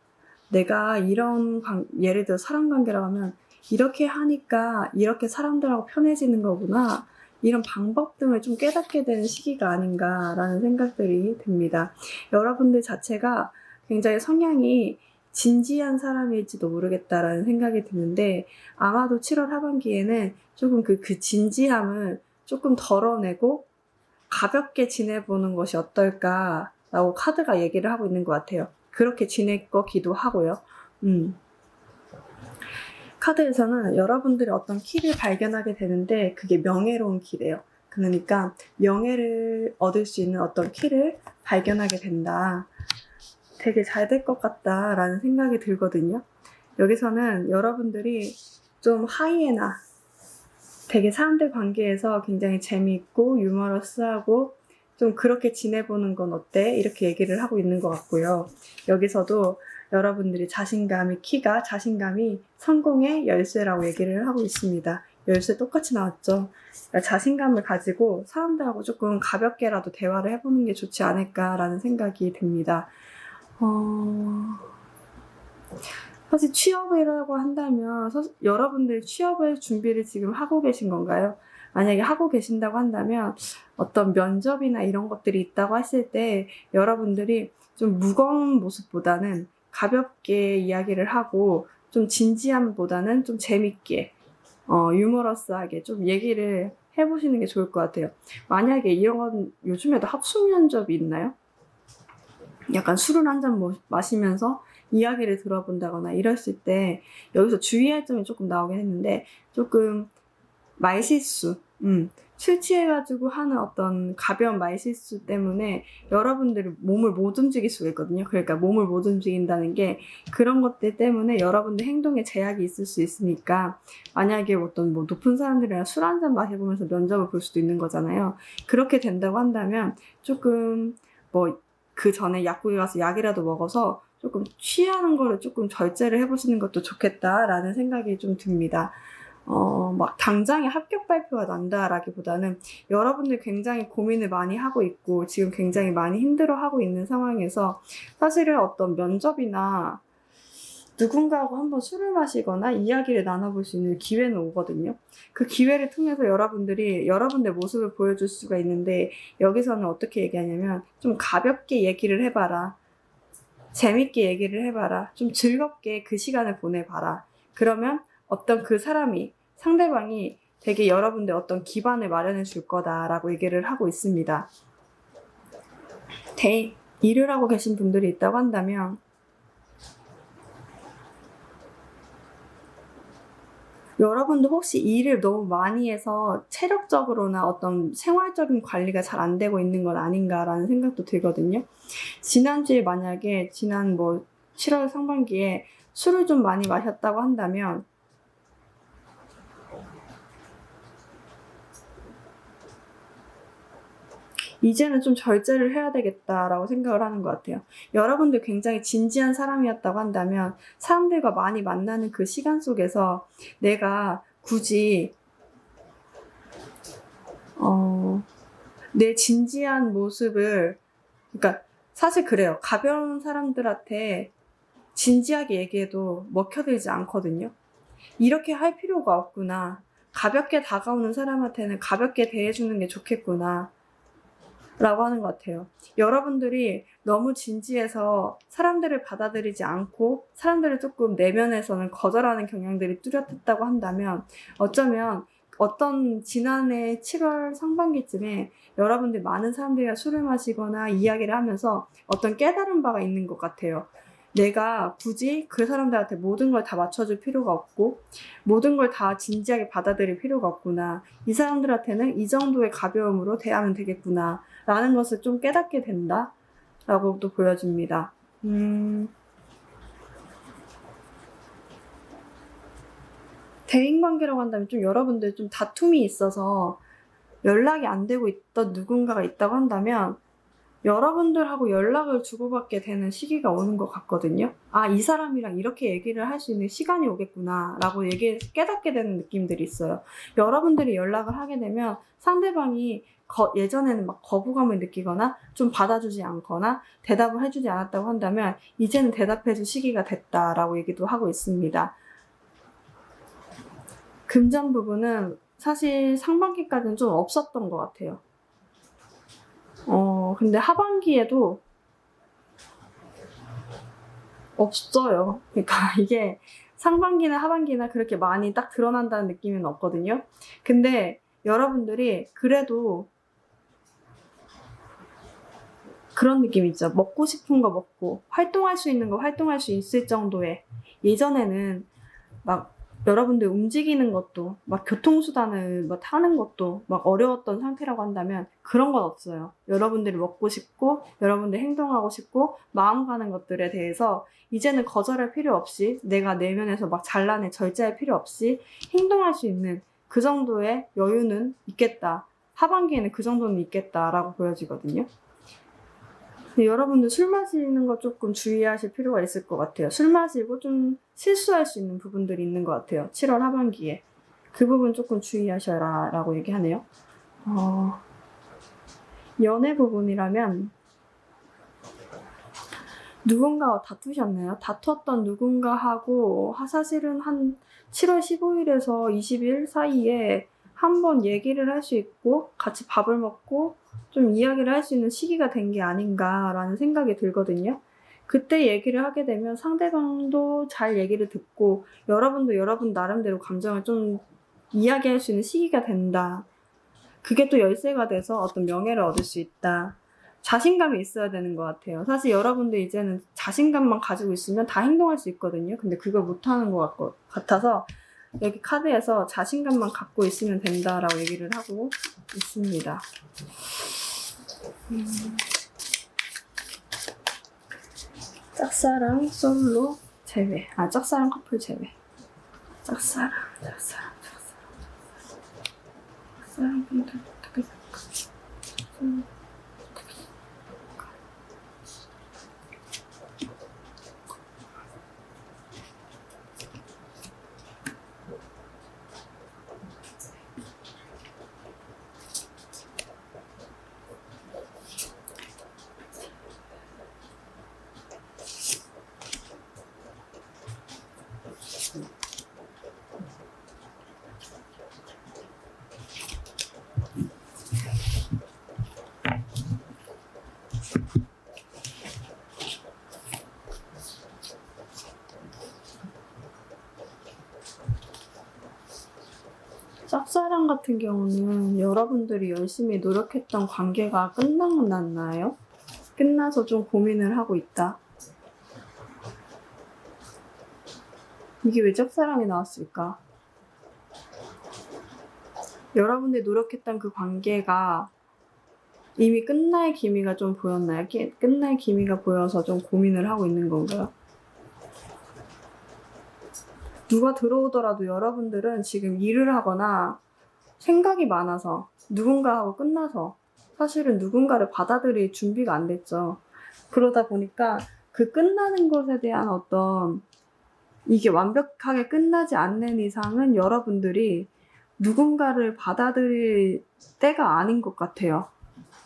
내가 예를 들어 사람관계라고 하면 이렇게 하니까 이렇게 사람들하고 편해지는 거구나. 이런 방법 등을 좀 깨닫게 되는 시기가 아닌가라는 생각들이 듭니다. 여러분들 자체가 굉장히 성향이 진지한 사람일지도 모르겠다라는 생각이 드는데 아마도 7월 하반기에는 조금 그 진지함을 조금 덜어내고 가볍게 지내보는 것이 어떨까라고 카드가 얘기를 하고 있는 것 같아요. 그렇게 지낼 거기도 하고요. 카드에서는 여러분들이 어떤 키를 발견하게 되는데 그게 명예로운 키래요. 그러니까 명예를 얻을 수 있는 어떤 키를 발견하게 된다. 되게 잘 될 것 같다라는 생각이 들거든요. 여기서는 여러분들이 좀 하이에나, 되게 사람들 관계에서 굉장히 재미있고 유머러스하고 좀 그렇게 지내보는 건 어때? 이렇게 얘기를 하고 있는 것 같고요. 여기서도 여러분들이 자신감이 성공의 열쇠라고 얘기를 하고 있습니다. 열쇠 똑같이 나왔죠. 그러니까 자신감을 가지고 사람들하고 조금 가볍게라도 대화를 해보는 게 좋지 않을까라는 생각이 듭니다. 사실 취업이라고 한다면 여러분들 취업을 준비를 지금 하고 계신 건가요? 만약에 하고 계신다고 한다면 어떤 면접이나 이런 것들이 있다고 했을 때 여러분들이 좀 무거운 모습보다는 가볍게 이야기를 하고 좀 진지함보다는 좀 재밌게 유머러스하게 좀 얘기를 해보시는 게 좋을 것 같아요. 만약에 이런 요즘에도 합숙 면접이 있나요? 약간 술을 한 잔 마시면서 이야기를 들어본다거나 이랬을 때 여기서 주의할 점이 조금 나오긴 했는데 조금 말실수, 술 취해가지고 하는 어떤 가벼운 말실수 때문에 여러분들이 몸을 못 움직일 수가 있거든요. 그러니까 몸을 못 움직인다는 게 그런 것들 때문에 여러분들 행동에 제약이 있을 수 있으니까 만약에 어떤 뭐 높은 사람들이랑 술 한잔 마셔보면서 면접을 볼 수도 있는 거잖아요. 그렇게 된다고 한다면 조금 뭐 그 전에 약국에 가서 약이라도 먹어서 조금 취하는 거를 조금 절제를 해보시는 것도 좋겠다라는 생각이 좀 듭니다. 막 당장에 합격 발표가 난다라기보다는 여러분들 굉장히 고민을 많이 하고 있고 지금 굉장히 많이 힘들어하고 있는 상황에서 사실은 어떤 면접이나 누군가하고 한번 술을 마시거나 이야기를 나눠볼 수 있는 기회는 오거든요. 그 기회를 통해서 여러분들이 여러분의 모습을 보여줄 수가 있는데 여기서는 어떻게 얘기하냐면 좀 가볍게 얘기를 해봐라. 재밌게 얘기를 해봐라. 좀 즐겁게 그 시간을 보내봐라. 그러면 어떤 그 사람이 상대방이 되게 여러분들 어떤 기반을 마련해 줄 거다라고 얘기를 하고 있습니다. 일을 하고 계신 분들이 있다고 한다면 여러분도 혹시 일을 너무 많이 해서 체력적으로나 어떤 생활적인 관리가 잘 안 되고 있는 건 아닌가라는 생각도 들거든요. 지난주에 만약에 지난 7월 상반기에 술을 좀 많이 마셨다고 한다면 이제는 좀 절제를 해야 되겠다라고 생각을 하는 것 같아요. 여러분들 굉장히 진지한 사람이었다고 한다면 사람들과 많이 만나는 그 시간 속에서 내가 굳이 내 진지한 모습을 그러니까 사실 그래요. 가벼운 사람들한테 진지하게 얘기해도 먹혀들지 않거든요. 이렇게 할 필요가 없구나. 가볍게 다가오는 사람한테는 가볍게 대해주는 게 좋겠구나. 라고 하는 것 같아요. 여러분들이 너무 진지해서 사람들을 받아들이지 않고 사람들을 조금 내면에서는 거절하는 경향들이 뚜렷했다고 한다면 어쩌면 어떤 지난해 7월 상반기쯤에 여러분들 많은 사람들이랑 술을 마시거나 이야기를 하면서 어떤 깨달은 바가 있는 것 같아요. 내가 굳이 그 사람들한테 모든 걸 다 맞춰줄 필요가 없고 모든 걸 다 진지하게 받아들일 필요가 없구나. 이 사람들한테는 이 정도의 가벼움으로 대하면 되겠구나. 라는 것을 좀 깨닫게 된다. 라고 또 보여줍니다. 대인관계라고 한다면 좀 여러분들 좀 다툼이 있어서 연락이 안 되고 있던 누군가가 있다고 한다면 여러분들하고 연락을 주고받게 되는 시기가 오는 것 같거든요. 아, 이 사람이랑 이렇게 얘기를 할 수 있는 시간이 오겠구나 라고 깨닫게 되는 느낌들이 있어요. 여러분들이 연락을 하게 되면 상대방이 예전에는 막 거부감을 느끼거나 좀 받아주지 않거나 대답을 해주지 않았다고 한다면 이제는 대답해줄 시기가 됐다라고 얘기도 하고 있습니다. 금전 부분은 사실 상반기까지는 좀 없었던 것 같아요. 근데 하반기에도 없어요. 그러니까 이게 상반기나 하반기나 그렇게 많이 딱 드러난다는 느낌은 없거든요. 근데 여러분들이 그래도 그런 느낌 있죠. 먹고 싶은 거 먹고 활동할 수 있는 거 활동할 수 있을 정도의 예전에는 막 여러분들 움직이는 것도 막 교통수단을 막 타는 것도 막 어려웠던 상태라고 한다면 그런 건 없어요. 여러분들이 먹고 싶고 여러분들이 행동하고 싶고 마음 가는 것들에 대해서 이제는 거절할 필요 없이 내가 내면에서 막 잘라내 절제할 필요 없이 행동할 수 있는 그 정도의 여유는 있겠다. 하반기에는 그 정도는 있겠다라고 보여지거든요. 근데 여러분들 술 마시는 거 조금 주의하실 필요가 있을 것 같아요. 술 마시고 좀 실수할 수 있는 부분들이 있는 것 같아요. 7월 하반기에. 그 부분 조금 주의하셔라 라고 얘기하네요. 연애 부분이라면 누군가와 다투셨나요? 다투었던 누군가하고 사실은 한 7월 15일에서 20일 사이에 한번 얘기를 할 수 있고 같이 밥을 먹고 좀 이야기를 할 수 있는 시기가 된 게 아닌가라는 생각이 들거든요. 그때 얘기를 하게 되면 상대방도 잘 얘기를 듣고 여러분도 여러분 나름대로 감정을 좀 이야기할 수 있는 시기가 된다. 그게 또 열쇠가 돼서 어떤 명예를 얻을 수 있다. 자신감이 있어야 되는 것 같아요. 사실 여러분들 이제는 자신감만 가지고 있으면 다 행동할 수 있거든요. 근데 그걸 못하는 것 같아서 여기 카드에서 자신감만 갖고 있으면 된다라고 얘기를 하고 있습니다. 짝사랑 솔로 제외. 짝사랑 커플 제외. 짝사랑 분들 어떻게 생각하세요? 짝사랑 같은 경우는 여러분들이 열심히 노력했던 관계가 끝났나요? 끝나서 좀 고민을 하고 있다. 이게 왜 짝사랑이 나왔을까? 여러분들이 노력했던 그 관계가 이미 끝날 기미가 좀 보였나요? 끝날 기미가 보여서 좀 고민을 하고 있는 건가요? 누가 들어오더라도 여러분들은 지금 일을 하거나 생각이 많아서 누군가하고 끝나서 사실은 누군가를 받아들일 준비가 안 됐죠. 그러다 보니까 그 끝나는 것에 대한 어떤 이게 완벽하게 끝나지 않는 이상은 여러분들이 누군가를 받아들일 때가 아닌 것 같아요.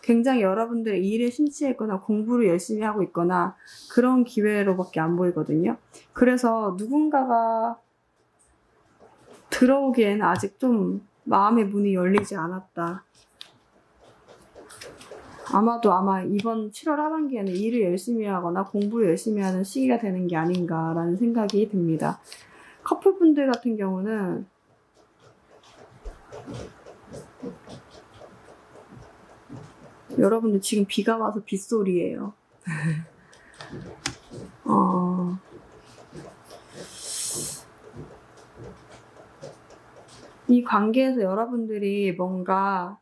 굉장히 여러분들의 일에 심취했거나 공부를 열심히 하고 있거나 그런 기회로밖에 안 보이거든요. 그래서 누군가가 들어오기에는 아직 좀 마음의 문이 열리지 않았다. 아마 이번 7월 하반기에는 일을 열심히 하거나 공부를 열심히 하는 시기가 되는 게 아닌가라는 생각이 듭니다. 커플분들 같은 경우는 여러분들 지금 비가 와서 빗소리예요. 이 관계에서 여러분들이 뭔가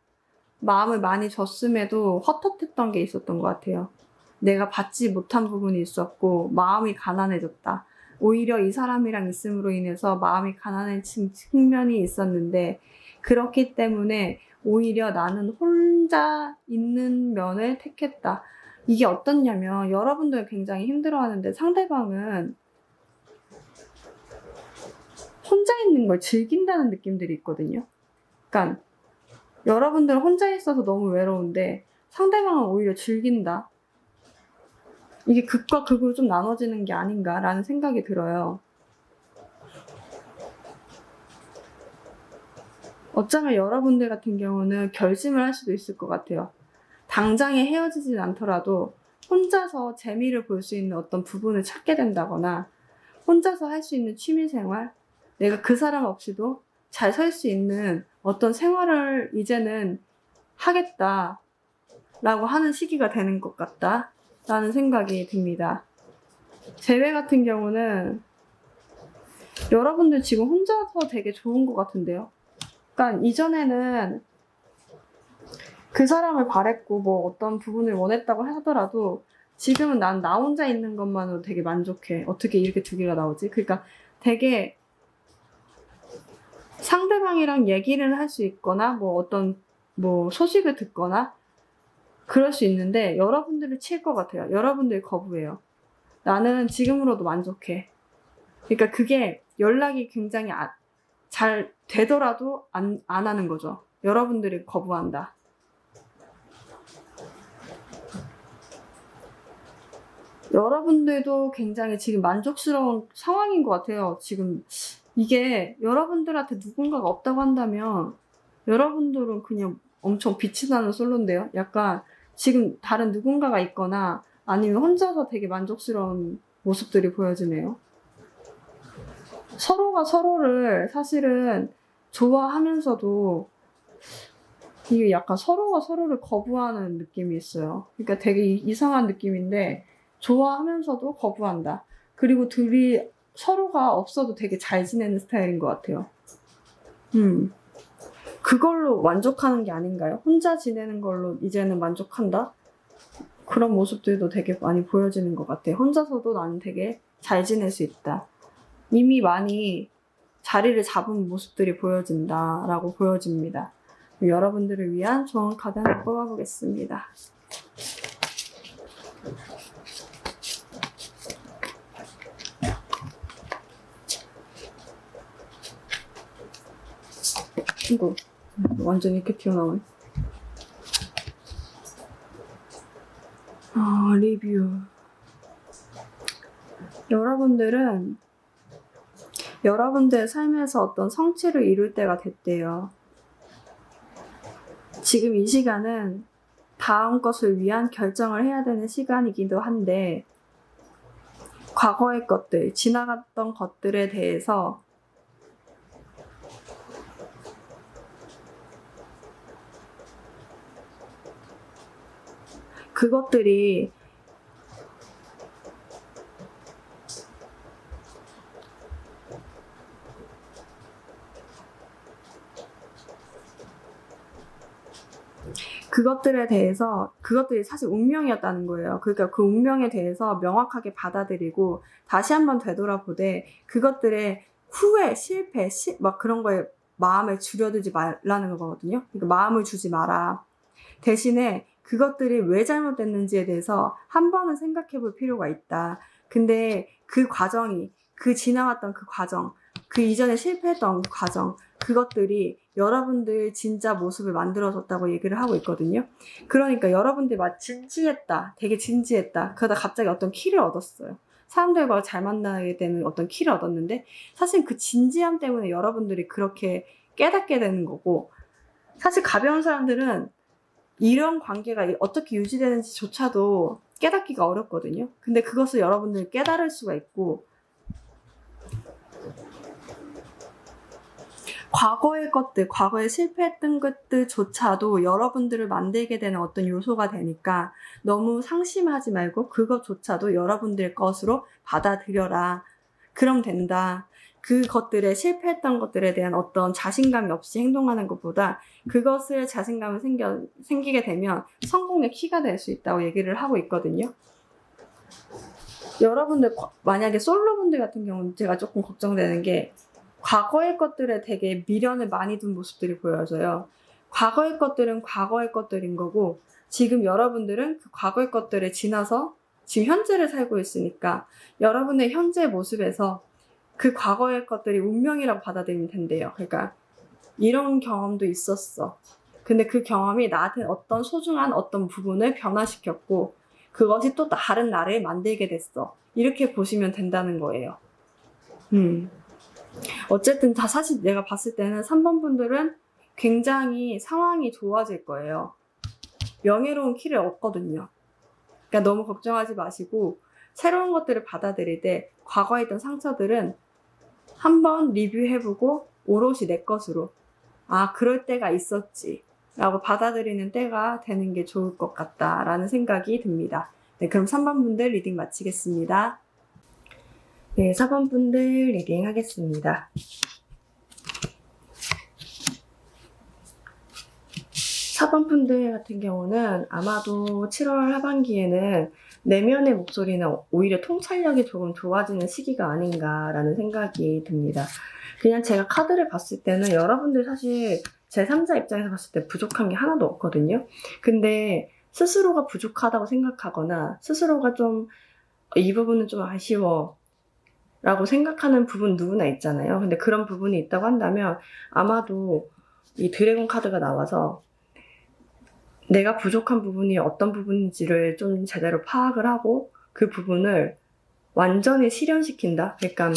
마음을 많이 줬음에도 헛헛했던 게 있었던 것 같아요. 내가 받지 못한 부분이 있었고 마음이 가난해졌다. 오히려 이 사람이랑 있음으로 인해서 마음이 가난해진 측면이 있었는데 그렇기 때문에 오히려 나는 혼자 있는 면을 택했다. 이게 어떻냐면 여러분들은 굉장히 힘들어하는데 상대방은 혼자 있는 걸 즐긴다는 느낌들이 있거든요. 그러니까 여러분들은 혼자 있어서 너무 외로운데 상대방은 오히려 즐긴다. 이게 극과 극으로 좀 나눠지는 게 아닌가라는 생각이 들어요. 어쩌면 여러분들 같은 경우는 결심을 할 수도 있을 것 같아요. 당장에 헤어지진 않더라도 혼자서 재미를 볼 수 있는 어떤 부분을 찾게 된다거나 혼자서 할 수 있는 취미생활, 내가 그 사람 없이도 잘 살 수 있는 어떤 생활을 이제는 하겠다라고 하는 시기가 되는 것 같다라는 생각이 듭니다. 재회 같은 경우는 여러분들 지금 혼자서 되게 좋은 것 같은데요. 그러니까 이전에는 그 사람을 바랬고 뭐 어떤 부분을 원했다고 하더라도 지금은 난 나 혼자 있는 것만으로 되게 만족해. 어떻게 이렇게 두 개가 나오지? 그러니까 되게 상대방이랑 얘기를 할 수 있거나 뭐 어떤 뭐 소식을 듣거나 그럴 수 있는데 여러분들을 칠 것 같아요. 여러분들이 거부해요. 나는 지금으로도 만족해. 그러니까 그게 연락이 굉장히 잘 되더라도 안 하는 거죠. 여러분들이 거부한다. 여러분들도 굉장히 지금 만족스러운 상황인 것 같아요. 지금 이게 여러분들한테 누군가가 없다고 한다면 여러분들은 그냥 엄청 빛이 나는 솔로인데요. 약간 지금 다른 누군가가 있거나 아니면 혼자서 되게 만족스러운 모습들이 보여지네요. 서로가 서로를 사실은 좋아하면서도 이게 약간 서로가 서로를 거부하는 느낌이 있어요. 그러니까 되게 이상한 느낌인데 좋아하면서도 거부한다. 그리고 둘이 서로가 없어도 되게 잘 지내는 스타일인 것 같아요. 그걸로 만족하는 게 아닌가요? 혼자 지내는 걸로 이제는 만족한다? 그런 모습들도 되게 많이 보여지는 것 같아요. 혼자서도 나는 되게 잘 지낼 수 있다. 이미 많이 자리를 잡은 모습들이 보여진다라고 보여집니다. 여러분들을 위한 좋은 카드 하나 뽑아보겠습니다. 이거 완전 이렇게 튀어나오네. 리뷰. 여러분들은 여러분들의 삶에서 어떤 성취를 이룰 때가 됐대요. 지금 이 시간은 다음 것을 위한 결정을 해야 되는 시간이기도 한데, 과거의 것들, 지나갔던 것들에 대해서 그것들이 그것들이 사실 운명이었다는 거예요. 그러니까 그 운명에 대해서 명확하게 받아들이고 다시 한번 되돌아보되 그것들의 후회, 실패, 막 그런 거에 마음을 줄여들지 말라는 거거든요. 그러니까 마음을 주지 마라. 대신에 그것들이 왜 잘못됐는지에 대해서 한 번은 생각해 볼 필요가 있다. 근데 그 과정이, 그 지나갔던 그 과정, 그 이전에 실패했던 그 과정, 그것들이 여러분들 진짜 모습을 만들어줬다고 얘기를 하고 있거든요. 그러니까 여러분들이 막 진지했다. 되게 진지했다. 그러다 갑자기 어떤 키를 얻었어요. 사람들과 잘 만나게 되는 어떤 키를 얻었는데 사실 그 진지함 때문에 여러분들이 그렇게 깨닫게 되는 거고, 사실 가벼운 사람들은 이런 관계가 어떻게 유지되는지조차도 깨닫기가 어렵거든요. 근데 그것을 여러분들이 깨달을 수가 있고, 과거의 것들, 과거에 실패했던 것들조차도 여러분들을 만들게 되는 어떤 요소가 되니까 너무 상심하지 말고 그것조차도 여러분들 것으로 받아들여라. 그럼 된다. 그것들에 실패했던 것들에 대한 어떤 자신감이 없이 행동하는 것보다 그것을 자신감이 생기게 되면 성공의 키가 될 수 있다고 얘기를 하고 있거든요. 여러분들 만약에 솔로분들 같은 경우는 제가 조금 걱정되는 게 과거의 것들에 되게 미련을 많이 둔 모습들이 보여져요. 과거의 것들은 과거의 것들인 거고 지금 여러분들은 그 과거의 것들을 지나서 지금 현재를 살고 있으니까 여러분의 현재 모습에서 그 과거의 것들이 운명이라고 받아들이면 된대요. 그러니까 이런 경험도 있었어. 근데 그 경험이 나한테 어떤 소중한 어떤 부분을 변화시켰고 그것이 또 다른 나를 만들게 됐어. 이렇게 보시면 된다는 거예요. 어쨌든 다 사실 내가 봤을 때는 3번 분들은 굉장히 상황이 좋아질 거예요. 명예로운 키를 얻거든요. 그러니까 너무 걱정하지 마시고 새로운 것들을 받아들일 때 과거에 있던 상처들은 한번 리뷰해보고 오롯이 내 것으로 그럴 때가 있었지 라고 받아들이는 때가 되는 게 좋을 것 같다라는 생각이 듭니다. 네, 그럼 3번 분들 리딩 마치겠습니다. 네, 4번 분들 리딩 하겠습니다. 4번 분들 같은 경우는 아마도 7월 하반기에는 내면의 목소리는 오히려 통찰력이 조금 좋아지는 시기가 아닌가라는 생각이 듭니다. 그냥 제가 카드를 봤을 때는 여러분들 사실 제3자 입장에서 봤을 때 부족한 게 하나도 없거든요. 근데 스스로가 부족하다고 생각하거나 스스로가 좀 이 부분은 좀 아쉬워 라고 생각하는 부분 누구나 있잖아요. 근데 그런 부분이 있다고 한다면 아마도 이 드래곤 카드가 나와서 내가 부족한 부분이 어떤 부분인지를 좀 제대로 파악을 하고 그 부분을 완전히 실현시킨다. 그러니까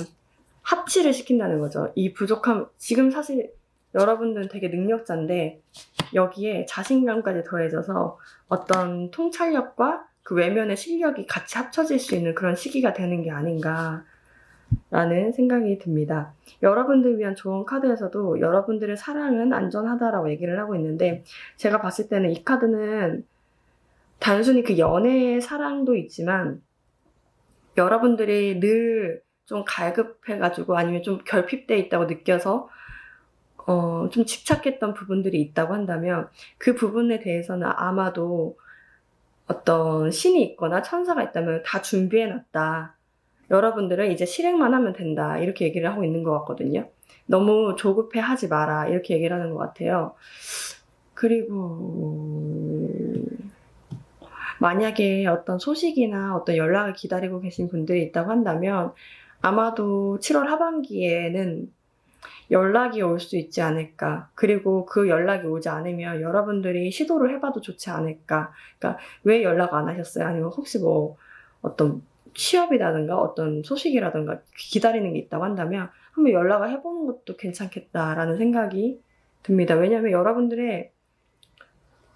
합치를 시킨다는 거죠. 이 부족함, 지금 사실 여러분들은 되게 능력자인데 여기에 자신감까지 더해져서 어떤 통찰력과 그 외면의 실력이 같이 합쳐질 수 있는 그런 시기가 되는 게 아닌가 라는 생각이 듭니다. 여러분들 위한 좋은 카드에서도 여러분들의 사랑은 안전하다라고 얘기를 하고 있는데 제가 봤을 때는 이 카드는 단순히 그 연애의 사랑도 있지만 여러분들이 늘 좀 갈급해가지고 아니면 좀 결핍돼 있다고 느껴서 좀 집착했던 부분들이 있다고 한다면 그 부분에 대해서는 아마도 어떤 신이 있거나 천사가 있다면 다 준비해놨다. 여러분들은 이제 실행만 하면 된다. 이렇게 얘기를 하고 있는 것 같거든요. 너무 조급해 하지 마라. 이렇게 얘기를 하는 것 같아요. 그리고 만약에 어떤 소식이나 어떤 연락을 기다리고 계신 분들이 있다고 한다면 아마도 7월 하반기에는 연락이 올 수 있지 않을까. 그리고 그 연락이 오지 않으면 여러분들이 시도를 해봐도 좋지 않을까. 그러니까 왜 연락 안 하셨어요? 아니면 혹시 뭐 어떤 취업이라든가 어떤 소식이라든가 기다리는 게 있다고 한다면 한번 연락을 해보는 것도 괜찮겠다라는 생각이 듭니다. 왜냐하면 여러분들의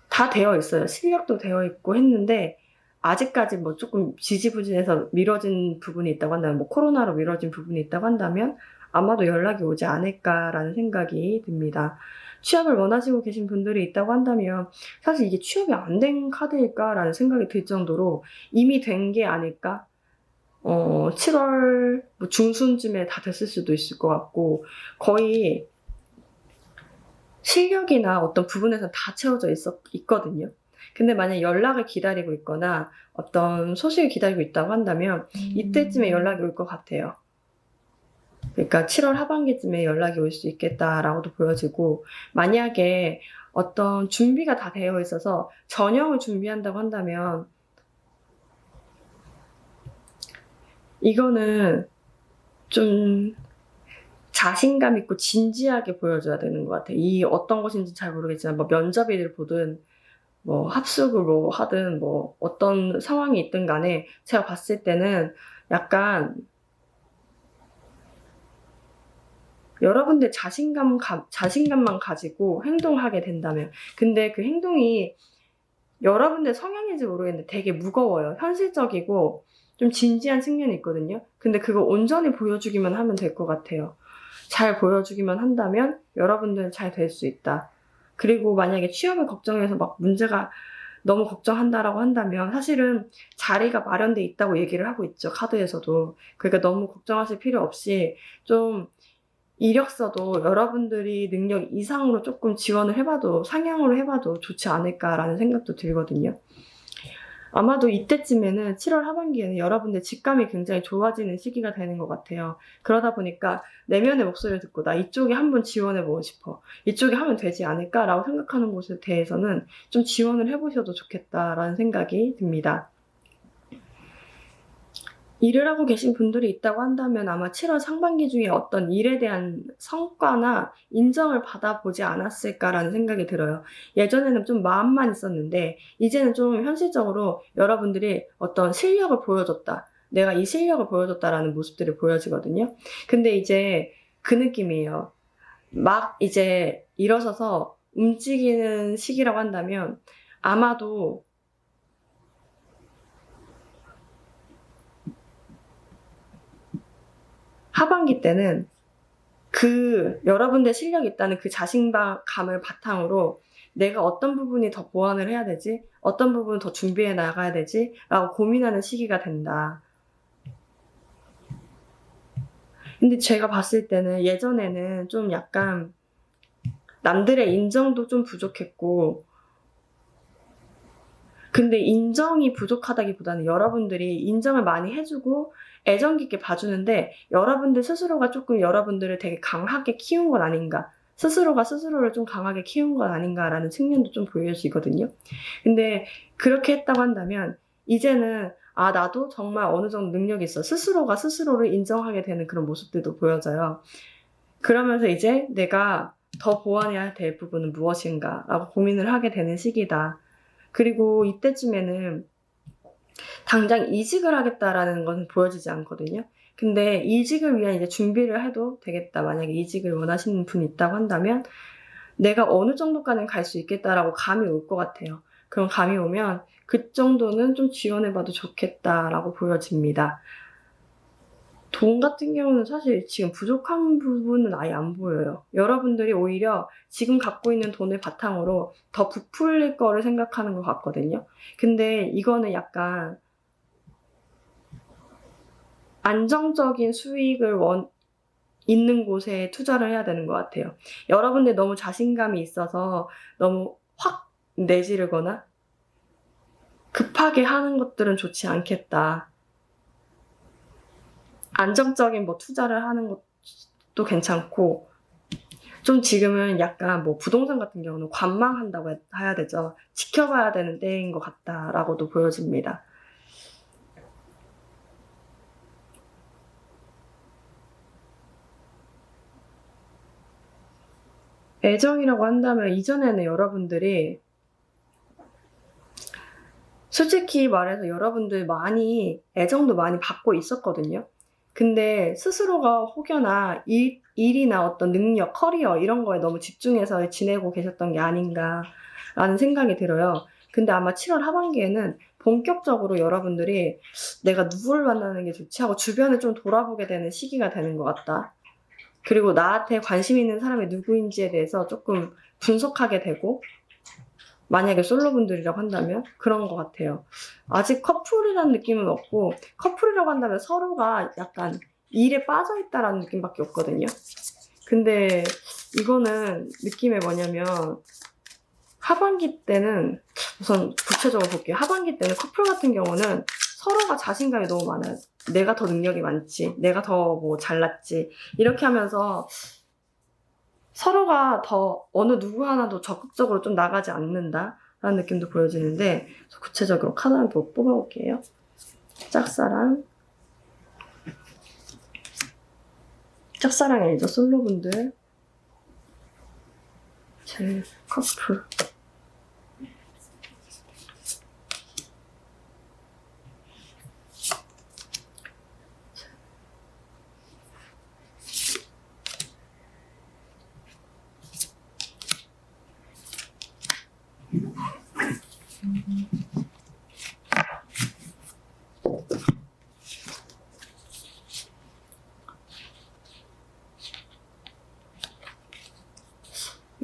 다 되어 있어요. 실력도 되어 있고 했는데 아직까지 뭐 조금 지지부진해서 미뤄진 부분이 있다고 한다면 뭐 코로나로 미뤄진 부분이 있다고 한다면 아마도 연락이 오지 않을까라는 생각이 듭니다. 취업을 원하시고 계신 분들이 있다고 한다면 사실 이게 취업이 안 된 카드일까라는 생각이 들 정도로 이미 된 게 아닐까? 7월 뭐 중순쯤에 다 됐을 수도 있을 것 같고 거의 실력이나 어떤 부분에서 다 채워져 있거든요. 근데 만약 연락을 기다리고 있거나 어떤 소식을 기다리고 있다고 한다면 이때쯤에 연락이 올 것 같아요. 그러니까 7월 하반기쯤에 연락이 올 수 있겠다라고도 보여지고 만약에 어떤 준비가 다 되어 있어서 전형을 준비한다고 한다면 이거는 좀 자신감 있고 진지하게 보여줘야 되는 것 같아요. 이 어떤 것인지 잘 모르겠지만 뭐 면접을 보든 뭐 합숙을 뭐 하든 뭐 어떤 상황이 있든 간에 제가 봤을 때는 약간 여러분들 자신감만 가지고 행동하게 된다면 근데 그 행동이 여러분들 성향인지 모르겠는데 되게 무거워요. 현실적이고 좀 진지한 측면이 있거든요. 근데 그거 온전히 보여주기만 하면 될 것 같아요. 잘 보여주기만 한다면 여러분들은 잘 될 수 있다. 그리고 만약에 취업을 걱정해서 막 문제가 너무 걱정한다라고 한다면 사실은 자리가 마련돼 있다고 얘기를 하고 있죠. 카드에서도. 그러니까 너무 걱정하실 필요 없이 좀 이력서도 여러분들이 능력 이상으로 조금 지원을 해봐도 상향으로 해봐도 좋지 않을까라는 생각도 들거든요. 아마도 이때쯤에는 7월 하반기에는 여러분들 직감이 굉장히 좋아지는 시기가 되는 것 같아요. 그러다 보니까 내면의 목소리를 듣고 나 이쪽에 한번 지원해보고 싶어. 이쪽에 하면 되지 않을까라고 생각하는 곳에 대해서는 좀 지원을 해보셔도 좋겠다라는 생각이 듭니다. 일을 하고 계신 분들이 있다고 한다면 아마 7월 상반기 중에 어떤 일에 대한 성과나 인정을 받아보지 않았을까라는 생각이 들어요. 예전에는 좀 마음만 있었는데 이제는 좀 현실적으로 여러분들이 어떤 실력을 보여줬다. 내가 이 실력을 보여줬다라는 모습들이 보여지거든요. 근데 이제 그 느낌이에요. 막 이제 일어서서 움직이는 시기라고 한다면 아마도 하반기 때는 그 여러분들 실력이 있다는 그 자신감을 바탕으로 내가 어떤 부분이 더 보완을 해야 되지? 어떤 부분을 더 준비해 나가야 되지? 라고 고민하는 시기가 된다. 근데 제가 봤을 때는 예전에는 좀 약간 남들의 인정도 좀 부족했고 근데 인정이 부족하다기보다는 여러분들이 인정을 많이 해주고 애정 깊게 봐주는데 여러분들 스스로가 조금 여러분들을 되게 강하게 키운 건 아닌가. 스스로가 스스로를 좀 강하게 키운 건 아닌가라는 측면도 좀 보여지거든요. 근데 그렇게 했다고 한다면 이제는 아, 나도 정말 어느 정도 능력이 있어. 스스로가 스스로를 인정하게 되는 그런 모습들도 보여져요. 그러면서 이제 내가 더 보완해야 될 부분은 무엇인가 라고 고민을 하게 되는 시기다. 그리고 이때쯤에는 당장 이직을 하겠다라는 건 보여지지 않거든요. 근데 이직을 위한 이제 준비를 해도 되겠다. 만약에 이직을 원하시는 분이 있다고 한다면 내가 어느 정도까지는 갈 수 있겠다라고 감이 올 것 같아요. 그럼 감이 오면 그 정도는 좀 지원해봐도 좋겠다라고 보여집니다. 돈 같은 경우는 사실 지금 부족한 부분은 아예 안 보여요. 여러분들이 오히려 지금 갖고 있는 돈을 바탕으로 더 부풀릴 거를 생각하는 것 같거든요. 근데 이거는 약간 안정적인 수익을 있는 곳에 투자를 해야 되는 것 같아요. 여러분들 너무 자신감이 있어서 너무 확 내지르거나 급하게 하는 것들은 좋지 않겠다. 안정적인 뭐 투자를 하는 것도 괜찮고, 좀 지금은 약간 뭐 부동산 같은 경우는 관망한다고 해야 되죠. 지켜봐야 되는 때인 것 같다라고도 보여집니다. 애정이라고 한다면 이전에는 여러분들이 솔직히 말해서 여러분들 많이 애정도 많이 받고 있었거든요. 근데 스스로가 혹여나 일이나 어떤 능력, 커리어 이런 거에 너무 집중해서 지내고 계셨던 게 아닌가라는 생각이 들어요. 근데 아마 7월 하반기에는 본격적으로 여러분들이 내가 누구를 만나는 게 좋지 하고 주변을 좀 돌아보게 되는 시기가 되는 것 같다. 그리고 나한테 관심 있는 사람이 누구인지에 대해서 조금 분석하게 되고, 만약에 솔로분들이라고 한다면 그런 것 같아요. 아직 커플이라는 느낌은 없고, 커플이라고 한다면 서로가 약간 일에 빠져있다라는 느낌밖에 없거든요. 근데 이거는 느낌이 뭐냐면, 하반기 때는 우선 구체적으로 볼게요. 하반기 때는 커플 같은 경우는 서로가 자신감이 너무 많아요. 내가 더 능력이 많지, 내가 더 뭐 잘났지, 이렇게 하면서 서로가 더 어느 누구 하나도 적극적으로 좀 나가지 않는다라는 느낌도 보여지는데, 구체적으로 카드 하나 더 뽑아볼게요. 짝사랑. 짝사랑이 아니죠. 솔로분들. 제 커플.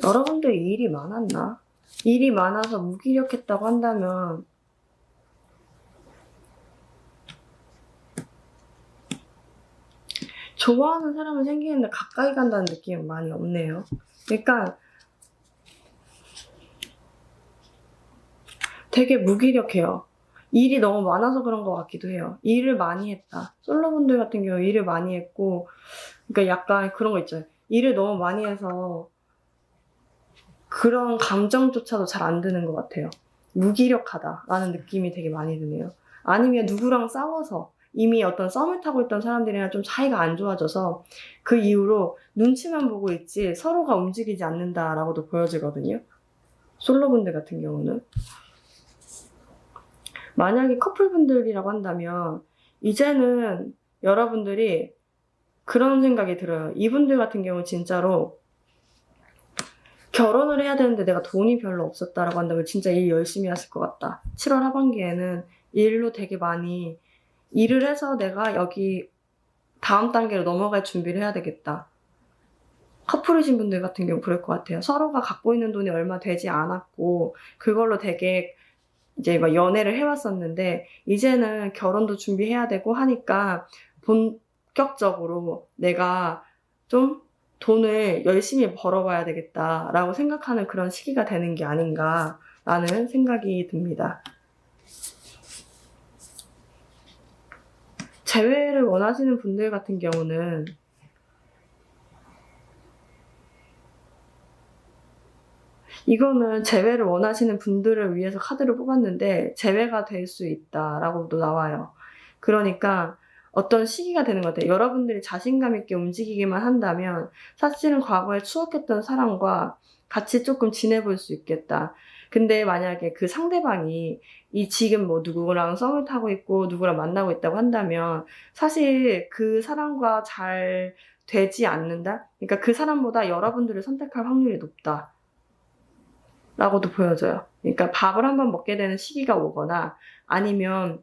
여러분들 일이 많았나? 일이 많아서 무기력했다고 한다면 좋아하는 사람은 생기는데 가까이 간다는 느낌은 많이 없네요. 그러니까 되게 무기력해요. 일이 너무 많아서 그런 것 같기도 해요. 일을 많이 했다. 솔로분들 같은 경우 일을 많이 했고, 그러니까 약간 그런 거 있죠. 일을 너무 많이 해서 그런 감정조차도 잘 안 드는 것 같아요. 무기력하다라는 느낌이 되게 많이 드네요. 아니면 누구랑 싸워서 이미 어떤 썸을 타고 있던 사람들이랑 좀 사이가 안 좋아져서 그 이후로 눈치만 보고 있지 서로가 움직이지 않는다라고도 보여지거든요. 솔로분들 같은 경우는. 만약에 커플분들이라고 한다면 이제는 여러분들이 그런 생각이 들어요. 이분들 같은 경우 진짜로 결혼을 해야 되는데 내가 돈이 별로 없었다라고 한다면 진짜 일 열심히 하실 것 같다. 7월 하반기에는 일로 되게 많이 일을 해서 내가 여기 다음 단계로 넘어갈 준비를 해야 되겠다. 커플이신 분들 같은 경우 그럴 것 같아요. 서로가 갖고 있는 돈이 얼마 되지 않았고 그걸로 되게 이제 막 연애를 해왔었는데 이제는 결혼도 준비해야 되고 하니까 본격적으로 내가 좀 돈을 열심히 벌어봐야 되겠다라고 생각하는 그런 시기가 되는 게 아닌가라는 생각이 듭니다. 재회를 원하시는 분들 같은 경우는 이거는 재회를 원하시는 분들을 위해서 카드를 뽑았는데 재회가 될 수 있다라고도 나와요. 그러니까 어떤 시기가 되는 것 같아요. 여러분들이 자신감 있게 움직이기만 한다면 사실은 과거에 추억했던 사람과 같이 조금 지내볼 수 있겠다. 근데 만약에 그 상대방이 이 지금 뭐 누구랑 썸을 타고 있고 누구랑 만나고 있다고 한다면 사실 그 사람과 잘 되지 않는다? 그러니까 그 사람보다 여러분들을 선택할 확률이 높다. 라고도 보여져요. 그러니까 밥을 한번 먹게 되는 시기가 오거나 아니면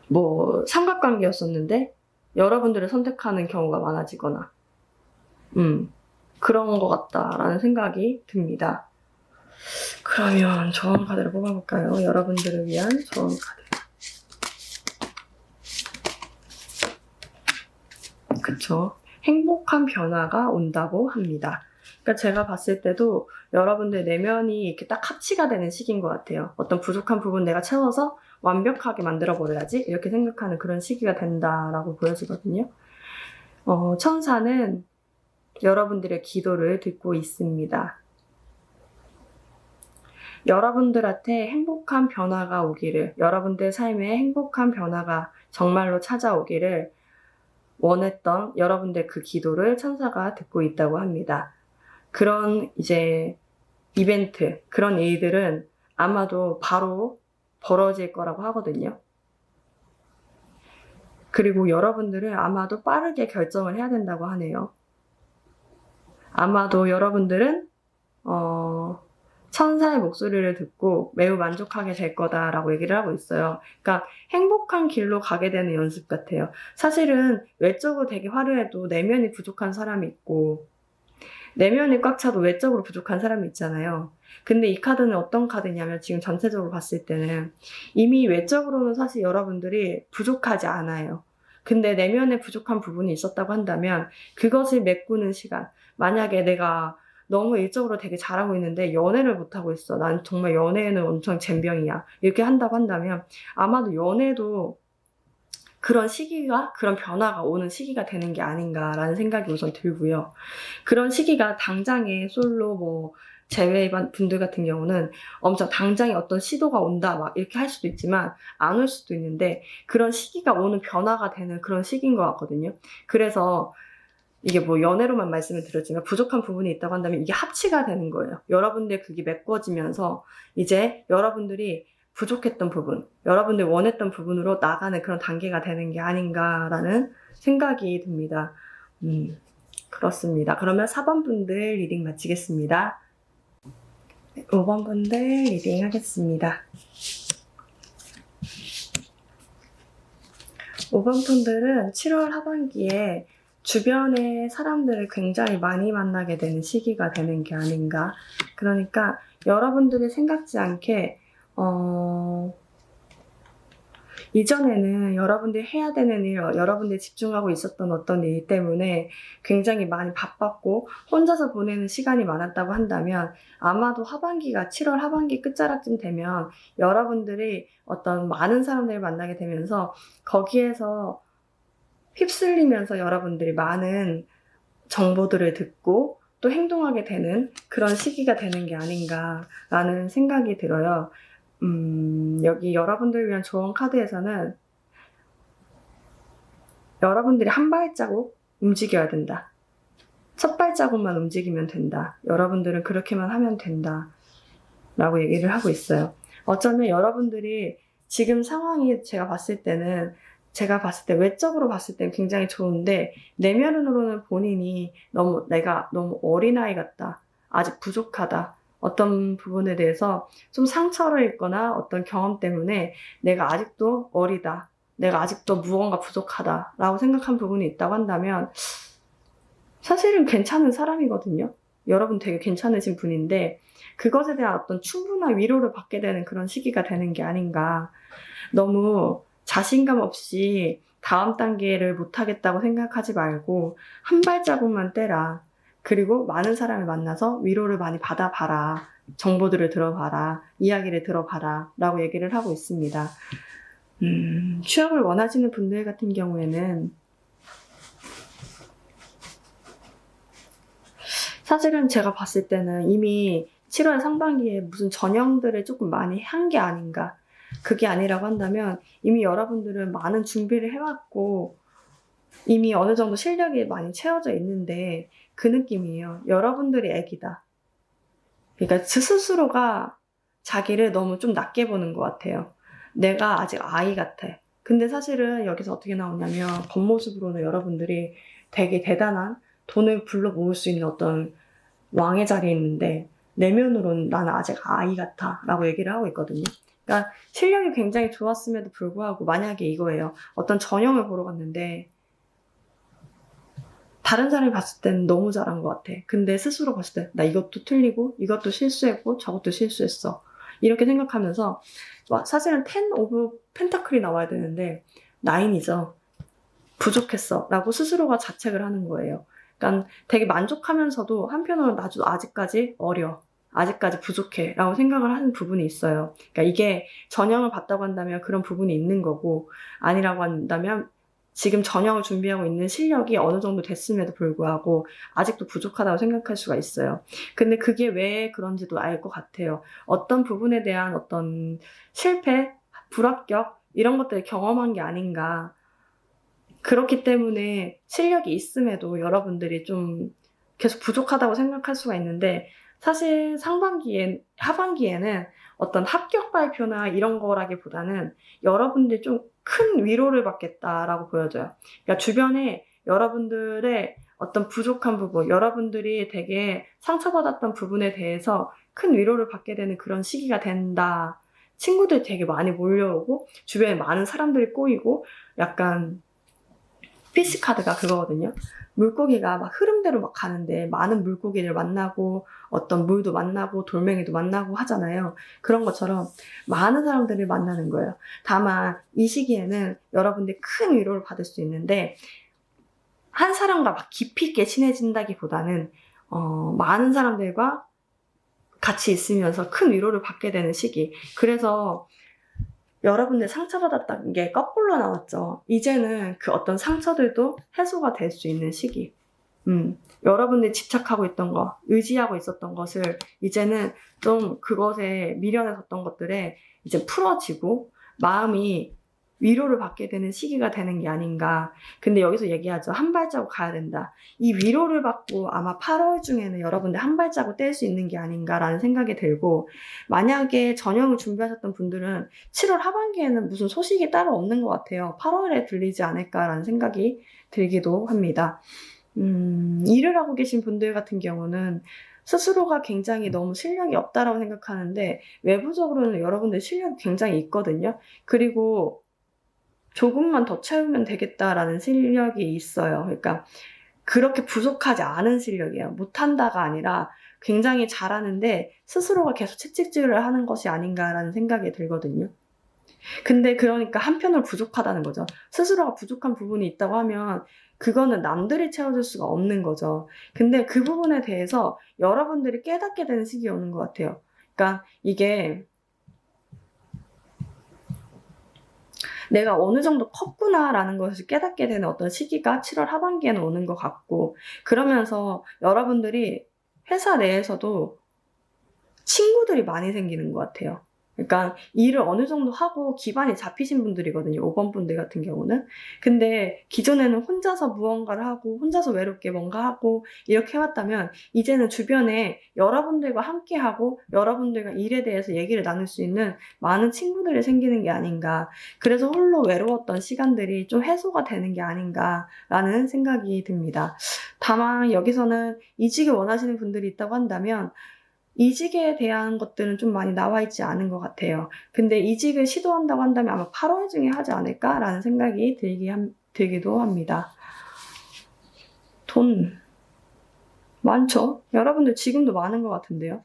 뭐 삼각관계였었는데 여러분들을 선택하는 경우가 많아지거나 그런 것 같다라는 생각이 듭니다. 그러면 조언 카드를 뽑아볼까요? 여러분들을 위한 조언 카드. 그쵸. 행복한 변화가 온다고 합니다. 그러니까 제가 봤을 때도 여러분들 내면이 이렇게 딱 합치가 되는 시기인 것 같아요. 어떤 부족한 부분 내가 채워서 완벽하게 만들어 버려야지 이렇게 생각하는 그런 시기가 된다라고 보여지거든요. 천사는 여러분들의 기도를 듣고 있습니다. 여러분들한테 행복한 변화가 오기를, 여러분들 삶에 행복한 변화가 정말로 찾아오기를 원했던 여러분들 그 기도를 천사가 듣고 있다고 합니다. 그런 이제 이벤트, 그런 일들은 아마도 바로 벌어질 거라고 하거든요. 그리고 여러분들은 아마도 빠르게 결정을 해야 된다고 하네요. 아마도 여러분들은 천사의 목소리를 듣고 매우 만족하게 될 거다라고 얘기를 하고 있어요. 그러니까 행복한 길로 가게 되는 연습 같아요. 사실은 외적으로 되게 화려해도 내면이 부족한 사람이 있고 내면이 꽉 차도 외적으로 부족한 사람이 있잖아요. 근데 이 카드는 어떤 카드냐면 지금 전체적으로 봤을 때는 이미 외적으로는 사실 여러분들이 부족하지 않아요. 근데 내면에 부족한 부분이 있었다고 한다면 그것을 메꾸는 시간. 만약에 내가 너무 일적으로 되게 잘하고 있는데 연애를 못하고 있어. 난 정말 연애에는 엄청 젬병이야. 이렇게 한다고 한다면 아마도 연애도 그런 시기가, 그런 변화가 오는 시기가 되는 게 아닌가라는 생각이 우선 들고요. 그런 시기가 당장에 솔로 제외 분들 같은 경우는 엄청 당장에 어떤 시도가 온다 막 이렇게 할 수도 있지만 안 올 수도 있는데 그런 시기가 오는 변화가 되는 그런 시기인 것 같거든요. 그래서 이게 연애로만 말씀을 드렸지만 부족한 부분이 있다고 한다면 이게 합치가 되는 거예요. 여러분들 그게 메꿔지면서 이제 여러분들이 부족했던 부분, 여러분들 원했던 부분으로 나가는 그런 단계가 되는 게 아닌가라는 생각이 듭니다. 그렇습니다. 그러면 4번 분들 리딩 마치겠습니다. 5번 분들 리딩 하겠습니다. 5번 분들은 7월 하반기에 주변의 사람들을 굉장히 많이 만나게 되는 시기가 되는 게 아닌가. 그러니까 여러분들이 생각지 않게 이전에는 여러분들이 해야 되는 일, 여러분들이 집중하고 있었던 어떤 일 때문에 굉장히 많이 바빴고 혼자서 보내는 시간이 많았다고 한다면 아마도 하반기가 7월 하반기 끝자락쯤 되면 여러분들이 어떤 많은 사람들을 만나게 되면서 거기에서 휩쓸리면서 여러분들이 많은 정보들을 듣고 또 행동하게 되는 그런 시기가 되는 게 아닌가라는 생각이 들어요. 여기 여러분들을 위한 조언 카드에서는 여러분들이 한 발자국 움직여야 된다. 첫 발자국만 움직이면 된다. 여러분들은 그렇게만 하면 된다. 라고 얘기를 하고 있어요. 어쩌면 여러분들이 지금 상황이 제가 봤을 때 외적으로 봤을 땐 굉장히 좋은데 내면으로는 본인이 내가 너무 어린아이 같다. 아직 부족하다. 어떤 부분에 대해서 좀 상처를 입거나 어떤 경험 때문에 내가 아직도 어리다. 내가 아직도 무언가 부족하다. 라고 생각한 부분이 있다고 한다면 사실은 괜찮은 사람이거든요. 여러분 되게 괜찮으신 분인데 그것에 대한 어떤 충분한 위로를 받게 되는 그런 시기가 되는 게 아닌가. 너무 자신감 없이 다음 단계를 못하겠다고 생각하지 말고 한 발자국만 떼라. 그리고 많은 사람을 만나서 위로를 많이 받아봐라. 정보들을 들어봐라. 이야기를 들어봐라. 라고 얘기를 하고 있습니다. 취업을 원하시는 분들 같은 경우에는 사실은 제가 봤을 때는 이미 7월 상반기에 무슨 전형들을 조금 많이 한 게 아닌가. 그게 아니라고 한다면 이미 여러분들은 많은 준비를 해왔고 이미 어느 정도 실력이 많이 채워져 있는데 그 느낌이에요. 여러분들이 애기다. 그러니까 스스로가 자기를 너무 좀 낮게 보는 것 같아요. 내가 아직 아이 같아. 근데 사실은 여기서 어떻게 나오냐면 겉모습으로는 여러분들이 되게 대단한 돈을 불러 모을 수 있는 어떤 왕의 자리에 있는데 내면으로는 나는 아직 아이 같아 라고 얘기를 하고 있거든요. 그러니까 실력이 굉장히 좋았음에도 불구하고 만약에 이거예요. 어떤 전형을 보러 갔는데 다른 사람이 봤을 때는 너무 잘한 것 같아. 근데 스스로 봤을 때 나 이것도 틀리고 이것도 실수했고 저것도 실수했어. 이렇게 생각하면서 사실은 10 오브 펜타클이 나와야 되는데 9이죠. 부족했어 라고 스스로가 자책을 하는 거예요. 그러니까 되게 만족하면서도 한편으로는 나도 아직까지 어려, 아직까지 부족해 라고 생각을 하는 부분이 있어요. 그러니까 이게 전형을 봤다고 한다면 그런 부분이 있는 거고, 아니라고 한다면 지금 전형을 준비하고 있는 실력이 어느 정도 됐음에도 불구하고 아직도 부족하다고 생각할 수가 있어요. 근데 그게 왜 그런지도 알 것 같아요. 어떤 부분에 대한 어떤 실패, 불합격 이런 것들을 경험한 게 아닌가. 그렇기 때문에 실력이 있음에도 여러분들이 좀 계속 부족하다고 생각할 수가 있는데, 사실 하반기에는 어떤 합격 발표나 이런 거라기보다는 여러분들이 좀 큰 위로를 받겠다라고 보여져요. 그러니까 주변에 여러분들의 어떤 부족한 부분, 여러분들이 되게 상처받았던 부분에 대해서 큰 위로를 받게 되는 그런 시기가 된다. 친구들이 되게 많이 몰려오고 주변에 많은 사람들이 꼬이고, 약간 피시카드가 그거거든요. 물고기가 막 흐름대로 막 가는데 많은 물고기를 만나고 어떤 물도 만나고 돌멩이도 만나고 하잖아요. 그런 것처럼 많은 사람들을 만나는 거예요. 다만 이 시기에는 여러분들이 큰 위로를 받을 수 있는데, 한 사람과 막 깊이 있게 친해진다기보다는 많은 사람들과 같이 있으면서 큰 위로를 받게 되는 시기. 그래서 여러분들 상처받았다는 게 거꾸로 나왔죠. 이제는 그 어떤 상처들도 해소가 될 수 있는 시기. 여러분들이 집착하고 있던 거, 의지하고 있었던 것을 이제는 좀 그것에 미련에 섰던 것들에 이제 풀어지고 마음이 위로를 받게 되는 시기가 되는 게 아닌가. 근데 여기서 얘기하죠. 한 발자국 가야 된다. 이 위로를 받고 아마 8월 중에는 여러분들 한 발자국 뗄 수 있는 게 아닌가라는 생각이 들고, 만약에 전형을 준비하셨던 분들은 7월 하반기에는 무슨 소식이 따로 없는 것 같아요. 8월에 들리지 않을까라는 생각이 들기도 합니다. 일을 하고 계신 분들 같은 경우는 스스로가 굉장히 너무 실력이 없다라고 생각하는데 외부적으로는 여러분들 실력이 굉장히 있거든요. 그리고 조금만 더 채우면 되겠다라는 실력이 있어요. 그러니까 그렇게 부족하지 않은 실력이에요. 못한다가 아니라 굉장히 잘하는데 스스로가 계속 채찍질을 하는 것이 아닌가라는 생각이 들거든요. 근데 그러니까 한편으로 부족하다는 거죠. 스스로가 부족한 부분이 있다고 하면 그거는 남들이 채워줄 수가 없는 거죠. 근데 그 부분에 대해서 여러분들이 깨닫게 되는 시기가 오는 것 같아요. 그러니까 이게 내가 어느 정도 컸구나라는 것을 깨닫게 되는 어떤 시기가 7월 하반기에는 오는 것 같고, 그러면서 여러분들이 회사 내에서도 친구들이 많이 생기는 것 같아요. 그러니까 일을 어느 정도 하고 기반이 잡히신 분들이거든요. 5번 분들 같은 경우는. 근데 기존에는 혼자서 무언가를 하고 혼자서 외롭게 뭔가 하고 이렇게 해왔다면, 이제는 주변에 여러분들과 함께하고 여러분들과 일에 대해서 얘기를 나눌 수 있는 많은 친구들이 생기는 게 아닌가. 그래서 홀로 외로웠던 시간들이 좀 해소가 되는 게 아닌가라는 생각이 듭니다. 다만 여기서는 이직을 원하시는 분들이 있다고 한다면 이직에 대한 것들은 좀 많이 나와 있지 않은 것 같아요. 근데 이직을 시도한다고 한다면 아마 8월 중에 하지 않을까라는 생각이 들기도 합니다. 돈 많죠? 여러분들 지금도 많은 것 같은데요.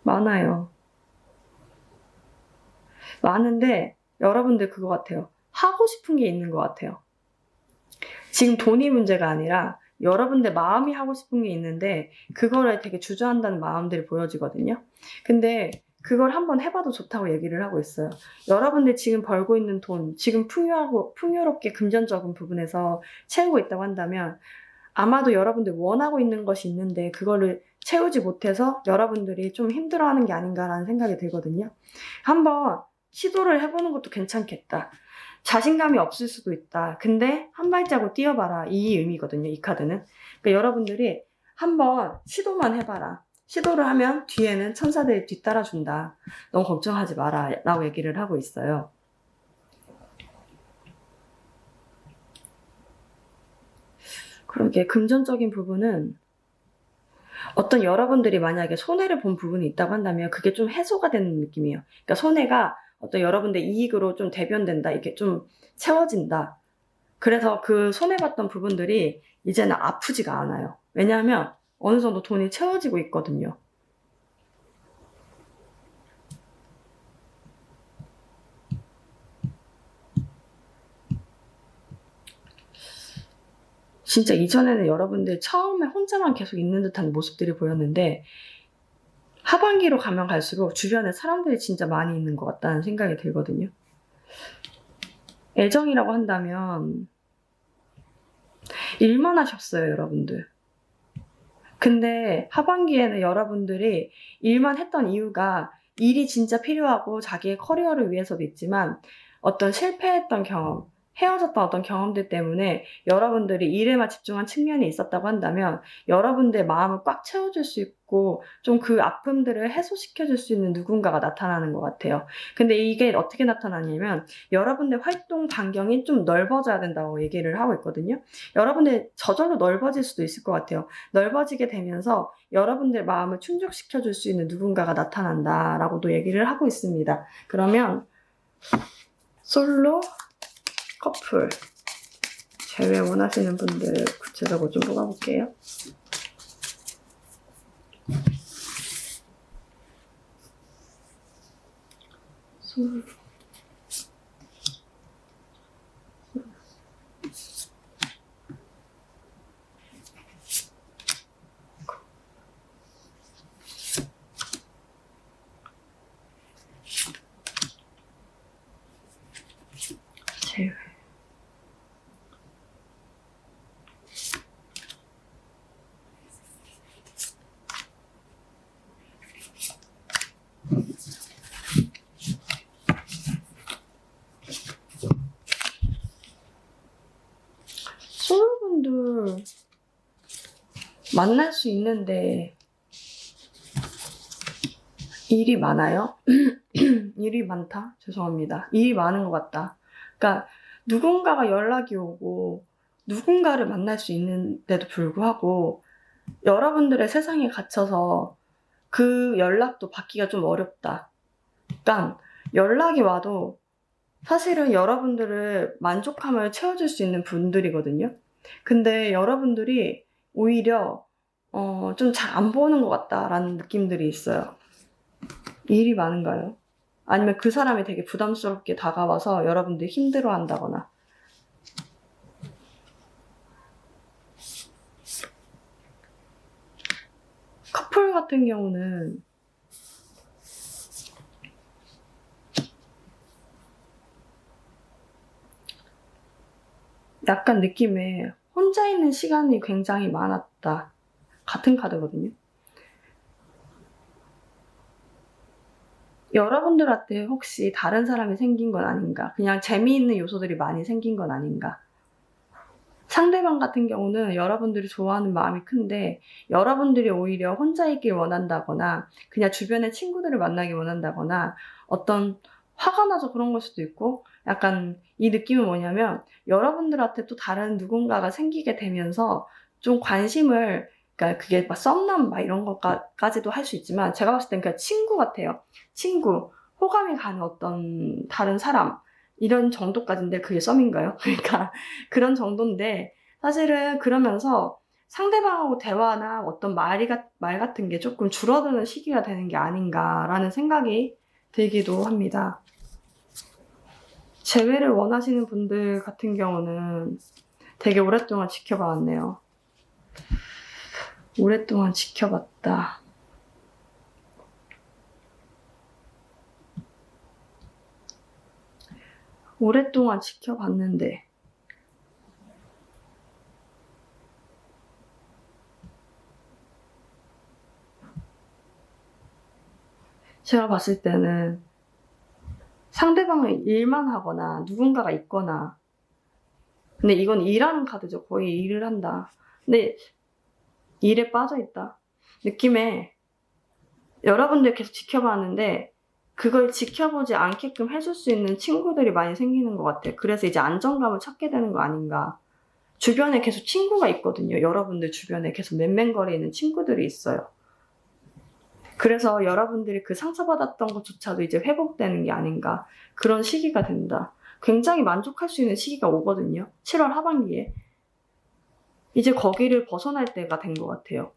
많아요. 많은데 여러분들 그거 같아요. 하고 싶은 게 있는 것 같아요. 지금 돈이 문제가 아니라 여러분들 마음이 하고 싶은 게 있는데 그거를 되게 주저한다는 마음들이 보여지거든요. 근데 그걸 한번 해봐도 좋다고 얘기를 하고 있어요. 여러분들 지금 벌고 있는 돈, 지금 풍요롭게 금전적인 부분에서 채우고 있다고 한다면 아마도 여러분들 원하고 있는 것이 있는데 그거를 채우지 못해서 여러분들이 좀 힘들어하는 게 아닌가라는 생각이 들거든요. 한번 시도를 해보는 것도 괜찮겠다. 자신감이 없을 수도 있다. 근데 한 발자국 뛰어봐라. 이 의미거든요. 이 카드는. 그러니까 여러분들이 한번 시도만 해봐라. 시도를 하면 뒤에는 천사들이 뒤따라준다. 너무 걱정하지 마라. 라고 얘기를 하고 있어요. 그러게 금전적인 부분은 어떤 여러분들이 만약에 손해를 본 부분이 있다고 한다면 그게 좀 해소가 되는 느낌이에요. 그러니까 손해가 어떤 여러분들 이익으로 좀 대변된다. 이게 좀 채워진다. 그래서 그 손해봤던 부분들이 이제는 아프지가 않아요. 왜냐하면 어느 정도 돈이 채워지고 있거든요. 진짜 이전에는 여러분들 처음에 혼자만 계속 있는 듯한 모습들이 보였는데 하반기로 가면 갈수록 주변에 사람들이 진짜 많이 있는 것 같다는 생각이 들거든요. 애정이라고 한다면 일만 하셨어요, 여러분들. 근데 하반기에는 여러분들이 일만 했던 이유가 일이 진짜 필요하고 자기의 커리어를 위해서도 있지만 어떤 실패했던 경험, 헤어졌던 어떤 경험들 때문에 여러분들이 일에만 집중한 측면이 있었다고 한다면 여러분들의 마음을 꽉 채워줄 수 있고 좀 그 아픔들을 해소시켜줄 수 있는 누군가가 나타나는 것 같아요. 근데 이게 어떻게 나타나냐면 여러분들 활동 반경이 좀 넓어져야 된다고 얘기를 하고 있거든요. 여러분들 저절로 넓어질 수도 있을 것 같아요. 넓어지게 되면서 여러분들 마음을 충족시켜줄 수 있는 누군가가 나타난다라고도 얘기를 하고 있습니다. 그러면 솔로, 커플, 제외 원하시는 분들 구체적으로 좀 뽑아볼게요. 솔로. 제외. 솔로분들 만날 수 있는데 일이 많아요? 일이 많다? 죄송합니다. 일이 많은 것 같다. 그러니까 누군가가 연락이 오고 누군가를 만날 수 있는데도 불구하고 여러분들의 세상에 갇혀서 그 연락도 받기가 좀 어렵다. 그러니까 연락이 와도 사실은 여러분들을 만족함을 채워줄 수 있는 분들이거든요. 근데 여러분들이 오히려 좀 잘 안 보는 것 같다라는 느낌들이 있어요. 일이 많은가요? 아니면 그 사람이 되게 부담스럽게 다가와서 여러분들이 힘들어한다거나. 커플 같은 경우는 약간 느낌에 혼자 있는 시간이 굉장히 많았다. 같은 카드거든요. 여러분들한테 혹시 다른 사람이 생긴 건 아닌가? 그냥 재미있는 요소들이 많이 생긴 건 아닌가? 상대방 같은 경우는 여러분들이 좋아하는 마음이 큰데 여러분들이 오히려 혼자 있길 원한다거나 그냥 주변의 친구들을 만나기 원한다거나 어떤 화가 나서 그런 걸 수도 있고 약간 이 느낌은 뭐냐면 여러분들한테 또 다른 누군가가 생기게 되면서 좀 관심을 그러니까 그게 막 썸남 막 이런 것까지도 할 수 있지만 제가 봤을 땐 그냥 친구 같아요. 친구, 호감이 가는 어떤 다른 사람 이런 정도까지인데 그게 썸인가요? 그러니까 그런 정도인데 사실은 그러면서 상대방하고 대화나 어떤 말 같은 게 조금 줄어드는 시기가 되는 게 아닌가라는 생각이 들기도 합니다. 재회를 원하시는 분들 같은 경우는 되게 오랫동안 지켜봐왔네요. 오랫동안 지켜봤다. 오랫동안 지켜봤는데 제가 봤을 때는 상대방은 일만 하거나 누군가가 있거나 근데 이건 일하는 카드죠. 거의 일을 한다. 근데 일에 빠져있다. 느낌에 여러분들 계속 지켜봤는데 그걸 지켜보지 않게끔 해줄 수 있는 친구들이 많이 생기는 것 같아요. 그래서 이제 안정감을 찾게 되는 거 아닌가. 주변에 계속 친구가 있거든요. 여러분들 주변에 계속 맴맴거리는 친구들이 있어요. 그래서 여러분들이 그 상처받았던 것조차도 이제 회복되는 게 아닌가. 그런 시기가 된다. 굉장히 만족할 수 있는 시기가 오거든요. 7월 하반기에. 이제 거기를 벗어날 때가 된 것 같아요.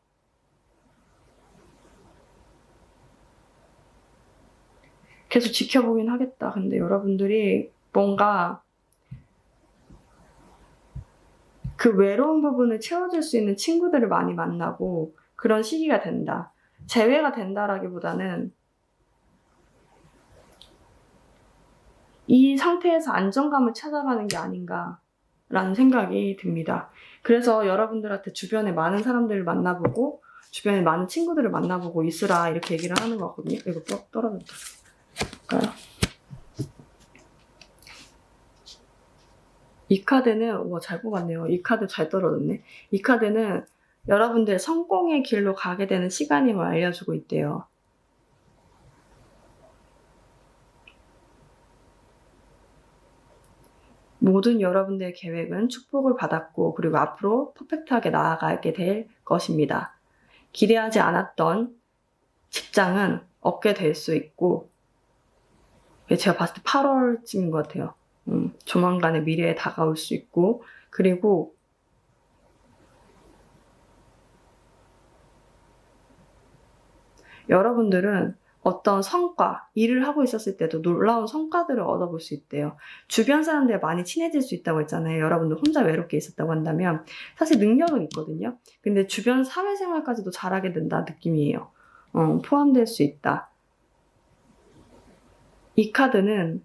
계속 지켜보긴 하겠다. 근데 여러분들이 뭔가 그 외로운 부분을 채워줄 수 있는 친구들을 많이 만나고 그런 시기가 된다. 재회가 된다라기보다는 이 상태에서 안정감을 찾아가는 게 아닌가라는 생각이 듭니다. 그래서 여러분들한테 주변에 많은 사람들을 만나보고 주변에 많은 친구들을 만나보고 있으라 이렇게 얘기를 하는 거거든요. 이거 떨어졌다. 이 카드는 잘 뽑았네요. 이 카드 잘 떨어졌네. 이 카드는 여러분들 성공의 길로 가게 되는 시간임을 알려주고 있대요. 모든 여러분들의 계획은 축복을 받았고 그리고 앞으로 퍼펙트하게 나아가게 될 것입니다. 기대하지 않았던 직장은 얻게 될 수 있고 제가 봤을 때 8월쯤인 것 같아요. 조만간의 미래에 다가올 수 있고 그리고 여러분들은 어떤 성과, 일을 하고 있었을 때도 놀라운 성과들을 얻어볼 수 있대요. 주변 사람들 많이 친해질 수 있다고 했잖아요. 여러분들 혼자 외롭게 있었다고 한다면 사실 능력은 있거든요. 근데 주변 사회생활까지도 잘하게 된다 느낌이에요. 포함될 수 있다. 이 카드는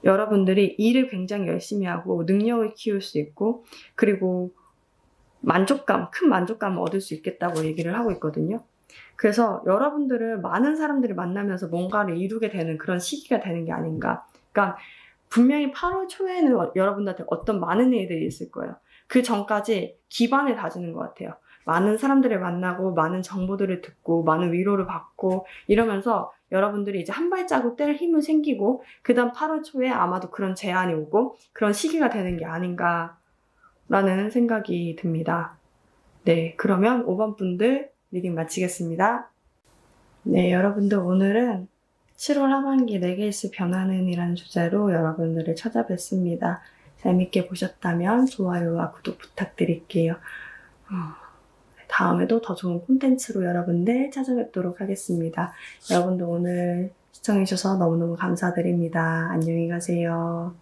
여러분들이 일을 굉장히 열심히 하고 능력을 키울 수 있고 그리고 큰 만족감을 얻을 수 있겠다고 얘기를 하고 있거든요. 그래서 여러분들은 많은 사람들을 만나면서 뭔가를 이루게 되는 그런 시기가 되는 게 아닌가. 그러니까 분명히 8월 초에는 여러분들한테 어떤 많은 일들이 있을 거예요. 그 전까지 기반을 다지는 것 같아요. 많은 사람들을 만나고 많은 정보들을 듣고 많은 위로를 받고 이러면서 여러분들이 이제 한 발자국 뗄 힘은 생기고 그 다음 8월 초에 아마도 그런 제안이 오고 그런 시기가 되는 게 아닌가라는 생각이 듭니다. 네, 그러면 5번 분들 리딩 마치겠습니다. 네, 여러분들 오늘은 7월 하반기 내게 있을 변화는 이라는 주제로 여러분들을 찾아뵙습니다. 재밌게 보셨다면 좋아요와 구독 부탁드릴게요. 다음에도 더 좋은 콘텐츠로 여러분들 찾아뵙도록 하겠습니다. 여러분들 오늘 시청해주셔서 너무너무 감사드립니다. 안녕히 가세요.